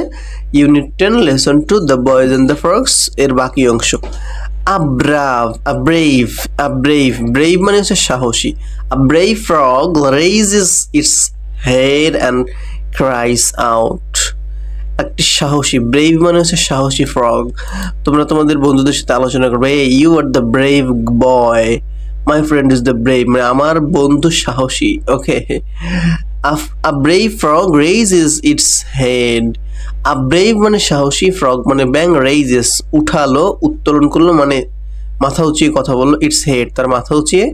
Unit 10 lesson 2 the boys and the frogs এর বাকি অংশ। ব্রেভ মানে হচ্ছে সাহসী। A brave frog raises its head and cries out. একটি সাহসী, ব্রেভ মানে হচ্ছে সাহসী ফ্রগ। তোমরা তোমাদের বন্ধুদের সাথে আলোচনা করবে, you are the brave boy, my friend is the brave, মানে আমার বন্ধু সাহসী। ওকে, a brave frog raises its head. a brave মানে সাহসী, frog মানে ব্যাং, raises উঠালো, উত্তোলন করলো, মানে মাথা উঁচিয়ে কথা বললো, its head তার মাথা উঁচিয়ে,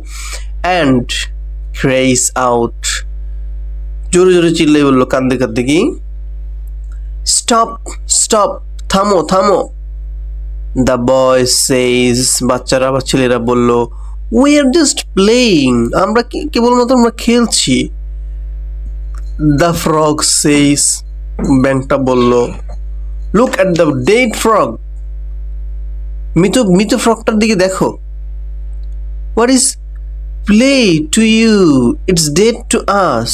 and cries out জোরে জোরে চিল্লাই বললো, কাঁদতে কাঁদতে কি, স্টপ স্টপ, থামো থামো। দ্য বয় সেইজ, বাচ্চারা বা ছেলেরা বলল, উই আর জাস্ট প্লেইং, আমরা কেবলমাত্র আমরা খেলছি। দ্য ফ্রগ সেইজ, ব্যাংকটা বলল, look at the dead frog, মৃত ফ্রগটার দিকে দেখো। What is play to you, it's dead to us,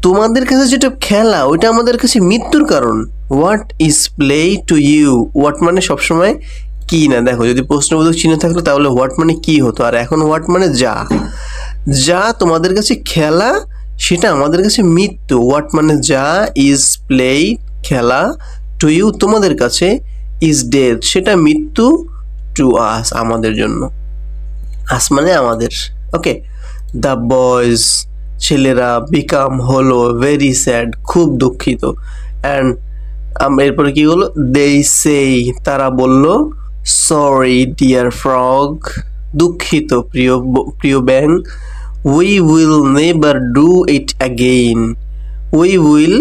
তোমাদের কাছে যেটা খেলা ওইটা আমাদের কাছে মৃত্যুর কারণ। What is play to you, what মানে সবসময় কি না, দেখো যদি প্রশ্নবোধক চিহ্ন থাকলো তাহলে হোয়াট মানে কি হতো, আর এখন হোয়াট মানে যা, যা তোমাদের কাছে খেলা সেটা আমাদের কাছে মৃত্যু। হোয়াট মানে যা, ইজ প্লে খেলা, টু ইউ তোমাদের কাছে, ইজ ডেথ সেটা মৃত্যু, টু আস আমাদের জন্য, আস মানে আমাদের। ওকে, দ্য বয়েজ ছেলেরা, বিকাম হলো, ভেরি স্যাড খুব দুঃখিত, অ্যান্ড এরপরে কি হলো, দে সেই তারা বলল, সরি ডিয়ার ফ্রগ দুঃখিত প্রিয় ব্যাং, we will never do it again, we will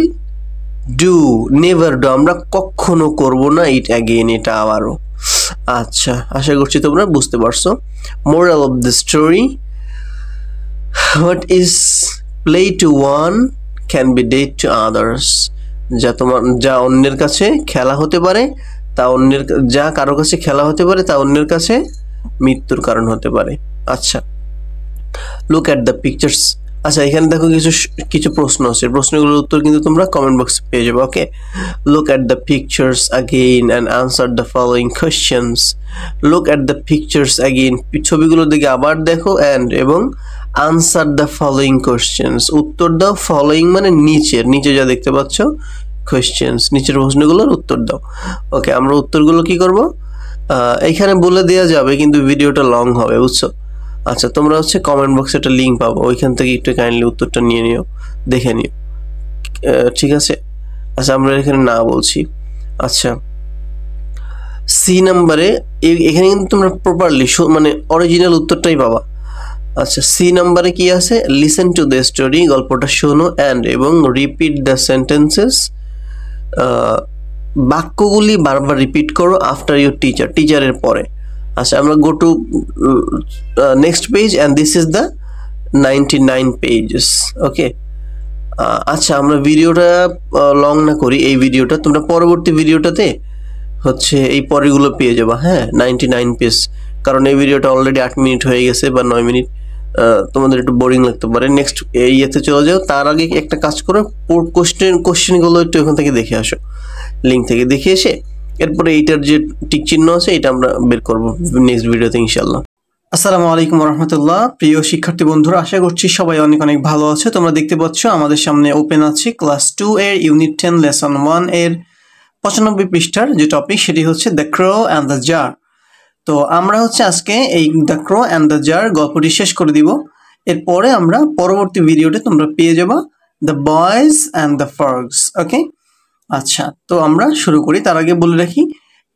do never do আমরা কখনো করব না, ইট অ্যাগেইন এটা আবারও। আচ্ছা, আশা করছি তোমরা বুঝতে পারছো। Moral of the story, what is play two one can be dead to others, যা অন্যের কাছে খেলা হতে পারে তা যা কারো কাছে খেলা হতে পারে তা অন্যের কাছে মৃত্যুর কারণ হতে পারে। আচ্ছা, লুক অ্যাট দ্য পিকচার্স। আচ্ছা, এখানে দেখো কিছু প্রশ্ন আছে, প্রশ্নগুলোর উত্তর কিন্তু তোমরা কমেন্ট বক্সে পেয়ে যাবে। Okay, look at the pictures again and answer the following questions. Look at the pictures again, ছবিগুলোর দিকে আবার দেখো, এবং আনসার দ্য ফলোয়িং কোয়েশ্চেন্স, উত্তর দাও। ফলোয়িং মানে নিচে যা দেখতে পাচ্ছ, কোয়েশ্চেন্স নিচের প্রশ্নগুলোর উত্তর দাও। ওকে, আমরা উত্তরগুলো কি করব, এইখানে বলে দেওয়া যাবে কিন্তু ভিডিওটা লং হবে, বুঝছো। আচ্ছা, তোমরা হচ্ছে কমেন্ট বক্সে একটা লিঙ্ক পাবো, ওইখান থেকে একটু কাইন্ডলি উত্তরটা নিয়ে নিও, দেখে নিও, ঠিক আছে। আচ্ছা, আমরা এখানে না বলছি। আচ্ছা, সি নাম্বারে এখানে কিন্তু তোমরা প্রপারলি মানে অরিজিনাল উত্তরটাই পাবা। আচ্ছা, সি নাম্বারে কি আছে, লিসেন টু দ্য স্টোরি, গল্পটা শোনো, অ্যান্ড এবং রিপিট দ্য সেন্টেন্সেস, বাক্যগুলি বারবার রিপিট করো, আফটার ইউর টিচারের পরে। আচ্ছা, আমরা go to next page, and this is the 99 pages. Okay, আচ্ছা, আমরা ভিডিওটা লং না করি, এই ভিডিওটা তোমরা পরবর্তী ভিডিওটাতে হচ্ছে এই পরেরগুলো পেয়ে যাবা। হ্যাঁ, 99 পেজ, কারণ এই ভিডিওটা অলরেডি 8 মিনিট হয়ে গেছে বা 9 মিনিট, তোমাদের একটু বোরিং লাগতে পারে। নেক্সট ইয়েতে চলে যাও, তার আগে একটা কাজ করো, কোশ্চেনগুলো একটু এখান থেকে দেখে আসো, লিঙ্ক থেকে দেখে এসে এরপরে এইটার যে টিক চিহ্ন আছে এটা আমরা বের করবো নেক্সট ভিডিওতে ইনশাল্লাহ। আসসালামু আলাইকুম রহমতুল্লাহ। প্রিয় শিক্ষার্থী বন্ধুরা, আশা করছি সবাই অনেক অনেক ভালো আছে। তোমরা দেখতে পাচ্ছ আমাদের সামনে ওপেন আছে ক্লাস 2 এর ইউনিট 10 লেসন 1 এর 95 পৃষ্ঠার যে টপিক, সেটি হচ্ছে the crow and the jar. তো আমরা হচ্ছে আজকে এই the crow and the jar গল্পটি শেষ করে দিব। এরপরে আমরা পরবর্তী ভিডিওতে তোমরা পেয়ে যাবা the boys and the frogs. Okay, আচ্ছা, তো আমরা শুরু করি। তার আগে বলে রাখি,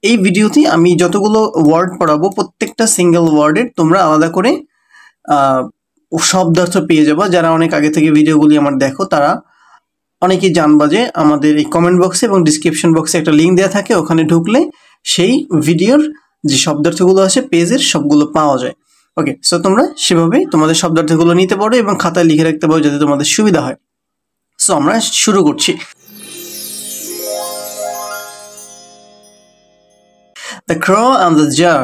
এই ভিডিওতে আমি যতগুলো ওয়ার্ড পড়াবো প্রত্যেকটা সিঙ্গেল ওয়ার্ডের তোমরা আলাদা করে শব্দার্থ পেয়ে যাবা। যারা অনেক আগে থেকে ভিডিওগুলি আমার দেখো তারা অনেকেই জানবা যে আমাদের এই কমেন্ট বক্সে এবং ডিসক্রিপশন বক্সে একটা লিঙ্ক দেওয়া থাকে, ওখানে ঢুকলে সেই ভিডিওর যে শব্দার্থগুলো আছে পেজের সবগুলো পাওয়া যায়। ওকে, সো তোমরা সেভাবেই তোমাদের শব্দার্থগুলো নিতে পারো এবং খাতায় লিখে রাখতে পারো যাতে তোমাদের সুবিধা হয়। সো আমরা শুরু করছি। The crow and the jar,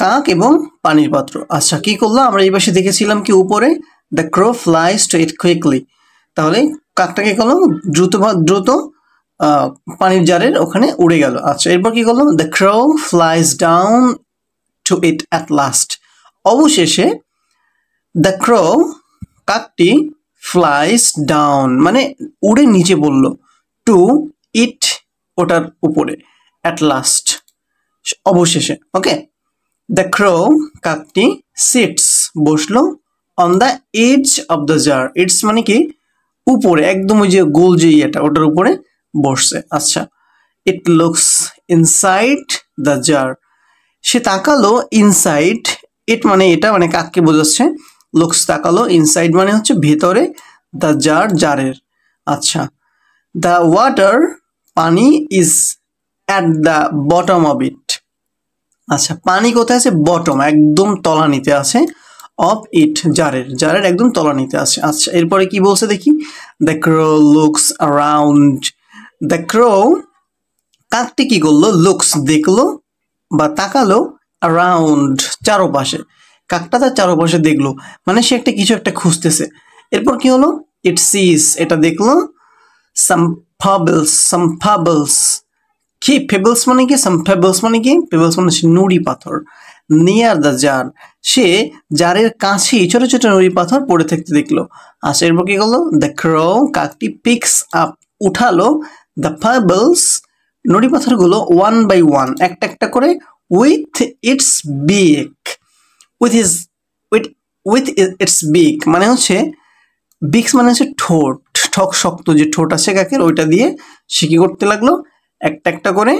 কাক এবং পানির পাত্র। আচ্ছা, কি করলাম আমরা এই পাশে দেখেছিলাম কি উপরে the crow flies to it quickly, তাহলে কাকটা কি করলো দ্রুত পানির জারের ওখানে উড়ে গেল। আচ্ছা, এরপর কি করলো the crow flies down to it at last, অবশেষে দ্য ক্রো কাকটি ফ্লাইজ ডাউন মানে উড়ে নিচে পড়লো, টু ইট ওটার উপরে, অ্যাট লাস্ট অবশেষে। ওকে, দ্য ক্রো কাকটি সিটস বসলো, on the edge of the jar, its মানে কি উপরে একদম ওই যে গোল যে ইয়েটা ওটার উপরে বসছে। আচ্ছা, it looks inside the jar, সে তাকালো ইনসাইড, ইট মানে এটা মানে কাককে বোঝাচ্ছে, লুকস তাকালো, ইনসাইড মানে হচ্ছে ভেতরে, দ্য জার জারের। আচ্ছা, দ্য ওয়াটার পানি is at the bottom of it, আচ্ছা পানি কোথায় আছে বটম একদম তলানিতে আছে, অফ ইট জারের একদম তলানিতে আছে। আচ্ছা, এরপরে কি বলছে দেখি, the crow looks around, the crow কাকটি কি করলো লুকস দেখলো বা তাকালো, অ্যারাউন্ড চারপাশে, কাকটা তার চারপাশে দেখলো মানে সে একটা কিছু একটা খুঁজতেছে। এরপর কি হলো, ইট সিজ এটা দেখলো, সাম ফাবলস কি পেবলস মানে কি, সাম পেবলস মানে কি, পেবলস মানে নুড়ি পাথর, নিয়ার দ্য জার সে জারের কাছেই ছোট ছোট নুড়ি পাথর পড়ে থাকতে দেখলো। আচ্ছা, এরপর কি করলো দ্য ক্রো কাকটি পিক্স আপ উঠালো, দ্য পেবলস নুড়ি পাথরগুলো ওয়ান বাই ওয়ান একটা একটা করে, with its beak, with its beak মানে হচ্ছে বিক্স মানে হচ্ছে ঠোঁট, ঠক শক্ত যে ঠোঁট আছে কাকের ওইটা দিয়ে সে কি করতে লাগলো, একটা একটা করে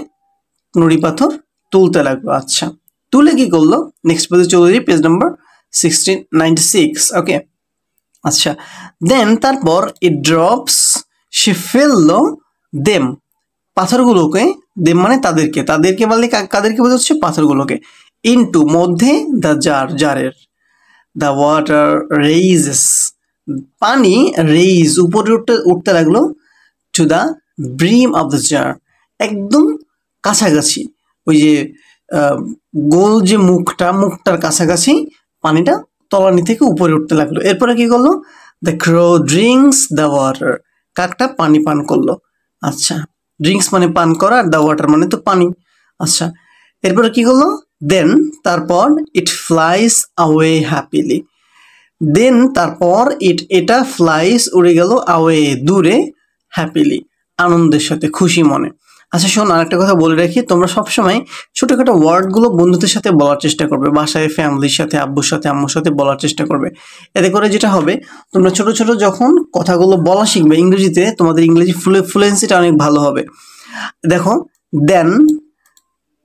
নুড়ি পাথর তুলতে লাগলো। আচ্ছা, তুলে কি করলো, নেক্সট পেজে চলে যাই, পেজ নাম্বার 1696। ওকে, আচ্ছা, দেন তারপর ইট ড্রপস সে ফেললো, দেম পাথরগুলোকে, দেম মানে তাদেরকে বললে কাদেরকে বোঝাচ্ছে পাথরগুলোকে, ইনটু মধ্যে, দ্য জারের, দ্য ওয়াটার রেইজেস পানি রেইজ উপরে উঠতে লাগলো, to the brim of the jar একদম কাছাকাছি, ওই যে গোল যে মুখটার কাছাকাছি পানিটা তলানি থেকে উপরে উঠতে লাগলো। এরপরে কি করলো, the crow drinks the water কাকটা পানি পান করলো। আচ্ছা, ড্রিঙ্কস মানে পান করা, আর দ্য ওয়াটার মানে তো পানি। আচ্ছা, এরপরে কি করলো, দেন তারপর ইট ফ্লাইস আওয়ে হ্যাপিলি, দেন তারপর এটা ফ্লাইস উড়ে গেল, আওয়ে দূরে, হ্যাপিলি আনন্দের সাথে খুশি মনে। আচ্ছা শোন, আরেকটা কথা বলে রাখি, তোমরা সবসময় ছোটোখাটো ওয়ার্ডগুলো বন্ধুদের সাথে বলার চেষ্টা করবে, বাসায় ফ্যামিলির সাথে আব্বুর সাথে আম্মুর সাথে বলার চেষ্টা করবে। এতে করে যেটা হবে, তোমরা ছোট ছোট যখন কথাগুলো বলা শিখবে ইংরেজিতে, তোমাদের ইংরেজি ফ্লুয়েন্সিটা অনেক ভালো হবে। দেখো, দেন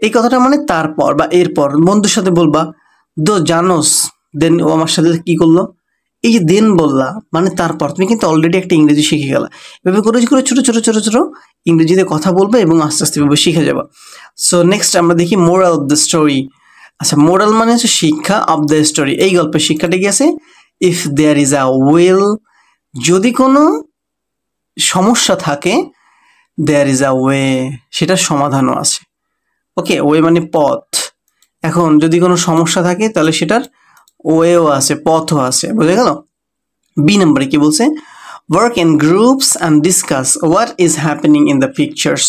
এই কথাটা মানে তারপর বা এরপর বন্ধুর সাথে বলবা, দো জানোস, দেন ও আমার সাথে কি করলো, এই যে দেন বললা মানে তারপর, তুমি কিন্তু অলরেডি একটা ইংরেজি শিখে গেলা। এভাবে করে ছোট ছোট ছোট ছোট ইংরেজিতে কথা বলবে এবং আস্তে আস্তে এভাবে শিখে যাবা। সো নেক্সট আমরা দেখি মোরাল অফ দ্য স্টোরি। আচ্ছা, মোরাল মানে হচ্ছে শিক্ষা, অফ দ্য স্টোরি এই গল্পের শিক্ষাটা কি আছে, if there is a will যদি কোনো সমস্যা থাকে, দেয়ার ইজ আ ওয়ে সেটার সমাধানও আছে। ওকে, ওয়ে মানে পথ, এখন যদি কোনো সমস্যা থাকে তাহলে সেটার ওয়েও আছে, পথও আছে, বুঝে গেল। বি নম্বরে কি বলছে, work in groups and discuss what is happening in the pictures.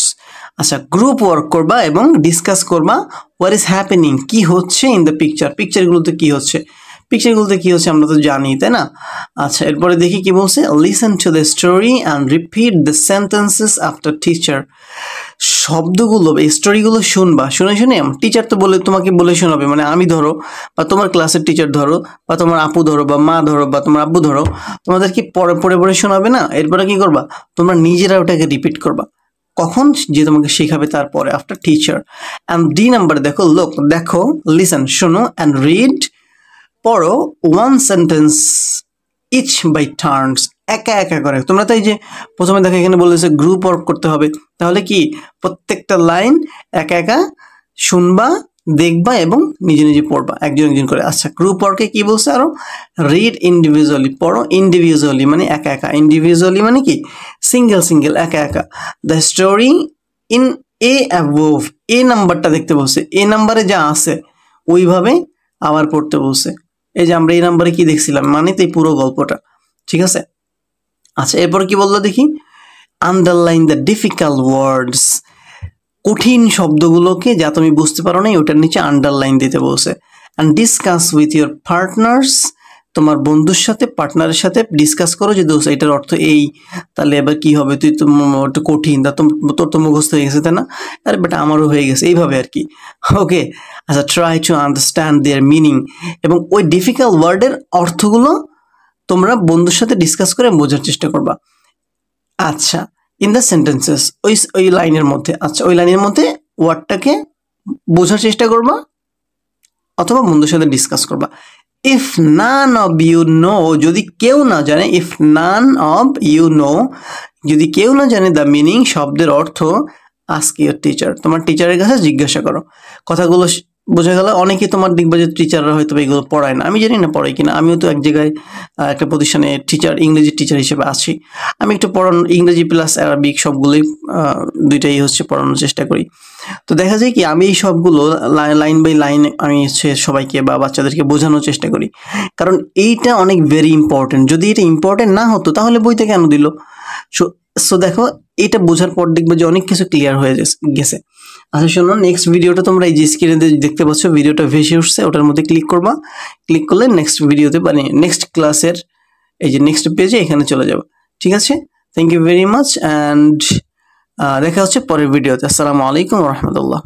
আচ্ছা, গ্রুপ ওয়ার্ক করবা এবং ডিসকাস করবা হোয়াট ইজ হ্যাপেনিং কি হচ্ছে ইন দ্য পিকচারগুলোতে কি হচ্ছে, আমরা তো জানি তাই না। আচ্ছা, এরপরে দেখি কি বলছে, listen to the story and repeat the sentences after teacher. শব্দগুলো স্টোরিগুলো শুনবা, শুনে টিচার তো তোমাকে বলে শোনাবে, মানে আমি ধরো বা তোমার ক্লাসের টিচার ধরো বা তোমার আপু ধরো বা মা ধরো বা তোমার আব্বু ধরো, তোমাদের কি পড়ে শোনাবে না। এরপরে কি করবা, তোমরা নিজেরা ওটাকে রিপিট করবা, কখন যে তোমাকে শেখাবে তারপরে, after teacher. And D number দেখো, দেখো লিসেন শোনো, অ্যান্ড রিড পড়ো one sentence each by turns, একা একা করে। তোমরা তো এই যে প্রথমে দেখো এখানে বলেছে গ্রুপ ওয়ার্ক করতে হবে, তাহলে কি প্রত্যেকটা লাইন একা একা শুনবা, দেখবা এবং নিজে নিজে পড়বা একজন একজন করে। আচ্ছা, গ্রুপ ওয়ার্কে কি বলছে আরো, রিড ইন্ডিভিজুয়ালি, পড়ো ইন্ডিভিজুয়ালি মানে একা একা, ইন্ডিভিজুয়ালি মানে কি সিঙ্গেল সিঙ্গেল একা একা। The story in A above, A নাম্বারটা দেখতে বলছে, এ নাম্বারে যা আছে ওইভাবে আবার পড়তে বলছে। এই যে আমরা এই নাম্বারে কি দেখছিলাম মানে তো এই পুরো গল্পটা, ঠিক আছে। আচ্ছা, এরপর কি বললো দেখি, আন্ডারলাইন দ্য ডিফিকাল্ট ওয়ার্ডস, কঠিন শব্দগুলোকে যা তুমি বুঝতে পারো না ওটার নিচে আন্ডারলাইন দিতে বলছে। And discuss with your partners, তোমার বন্ধুর সাথে পার্টনারের সাথে ডিসকাস করো যে দোস্ত এটার অর্থ এই, তাহলে এবার কি হবে, তুই তো একটু কঠিন, তা তোর তো মুখস্থ হয়ে গেছে তাই না, আরে বেটা আমারও হয়ে গেছে, এইভাবে আর কি। ওকে, আচ্ছা, try to understand their meaning, এবং ওই ডিফিকাল্ট ওয়ার্ডের অর্থগুলো তোমরা বন্ধুর সাথে ডিসকাস করে বোঝার চেষ্টা করবা। আচ্ছা, ইন দ্য সেন্টেন্সেস, ওই লাইনের মধ্যে, আচ্ছা ওই লাইনের মধ্যে ওয়ার্ডটাকে বোঝার চেষ্টা করবা অথবা বন্ধুর সাথে ডিসকাস করবা। If none of you know, যদি কেউ না জানে, if none of you know, যদি কেউ না জানে দ্য মিনিং, শব্দের অর্থ, আস্ক ইউর টিচার, তোমার টিচারের কাছে জিজ্ঞাসা করো। কথাগুলো বোঝা গেল। অনেকে তোমার দেখবে যে টিচাররা হয়তো এগুলো পড়ায় না, আমি জানি না পড়াই কিনা, আমিও তো এক জায়গায় একটা প্রতিষ্ঠানে টিচার, ইংরেজি টিচার হিসেবে আছি, আমি একটু পড়ানো ইংরেজি প্লাস অ্যারাবিক সবগুলোই দুইটাই হচ্ছে পড়ানোর চেষ্টা করি। তো দেখা যায় কি আমি এই সবগুলো লাইন বাই লাইন আমি হচ্ছে সবাইকে বা বাচ্চাদেরকে বোঝানোর চেষ্টা করি, কারণ এইটা অনেক ভেরি ইম্পর্টেন্ট। যদি এটা ইম্পর্টেন্ট না হতো তাহলে বইতে কেন দিল? সো দেখো, এটা বোঝার পর দেখবে যে অনেক কিছু ক্লিয়ার হয়ে গেছে। আচ্ছা শোনো, নেক্সট ভিডিওটা তোমরা এই যে স্ক্রিনে দেখতে পাচ্ছ, ভিডিওটা ভেসে উঠছে, ওটার মধ্যে ক্লিক করবা, ক্লিক করলে নেক্সট ভিডিওতে মানে নেক্সট ক্লাসের এই যে নেক্সট পেজে এখানে চলে যাবো, ঠিক আছে। Thank you very much, and দেখা হচ্ছে পরের ভিডিওতে। আসসালামু আলাইকুম রহমতুল্লাহ।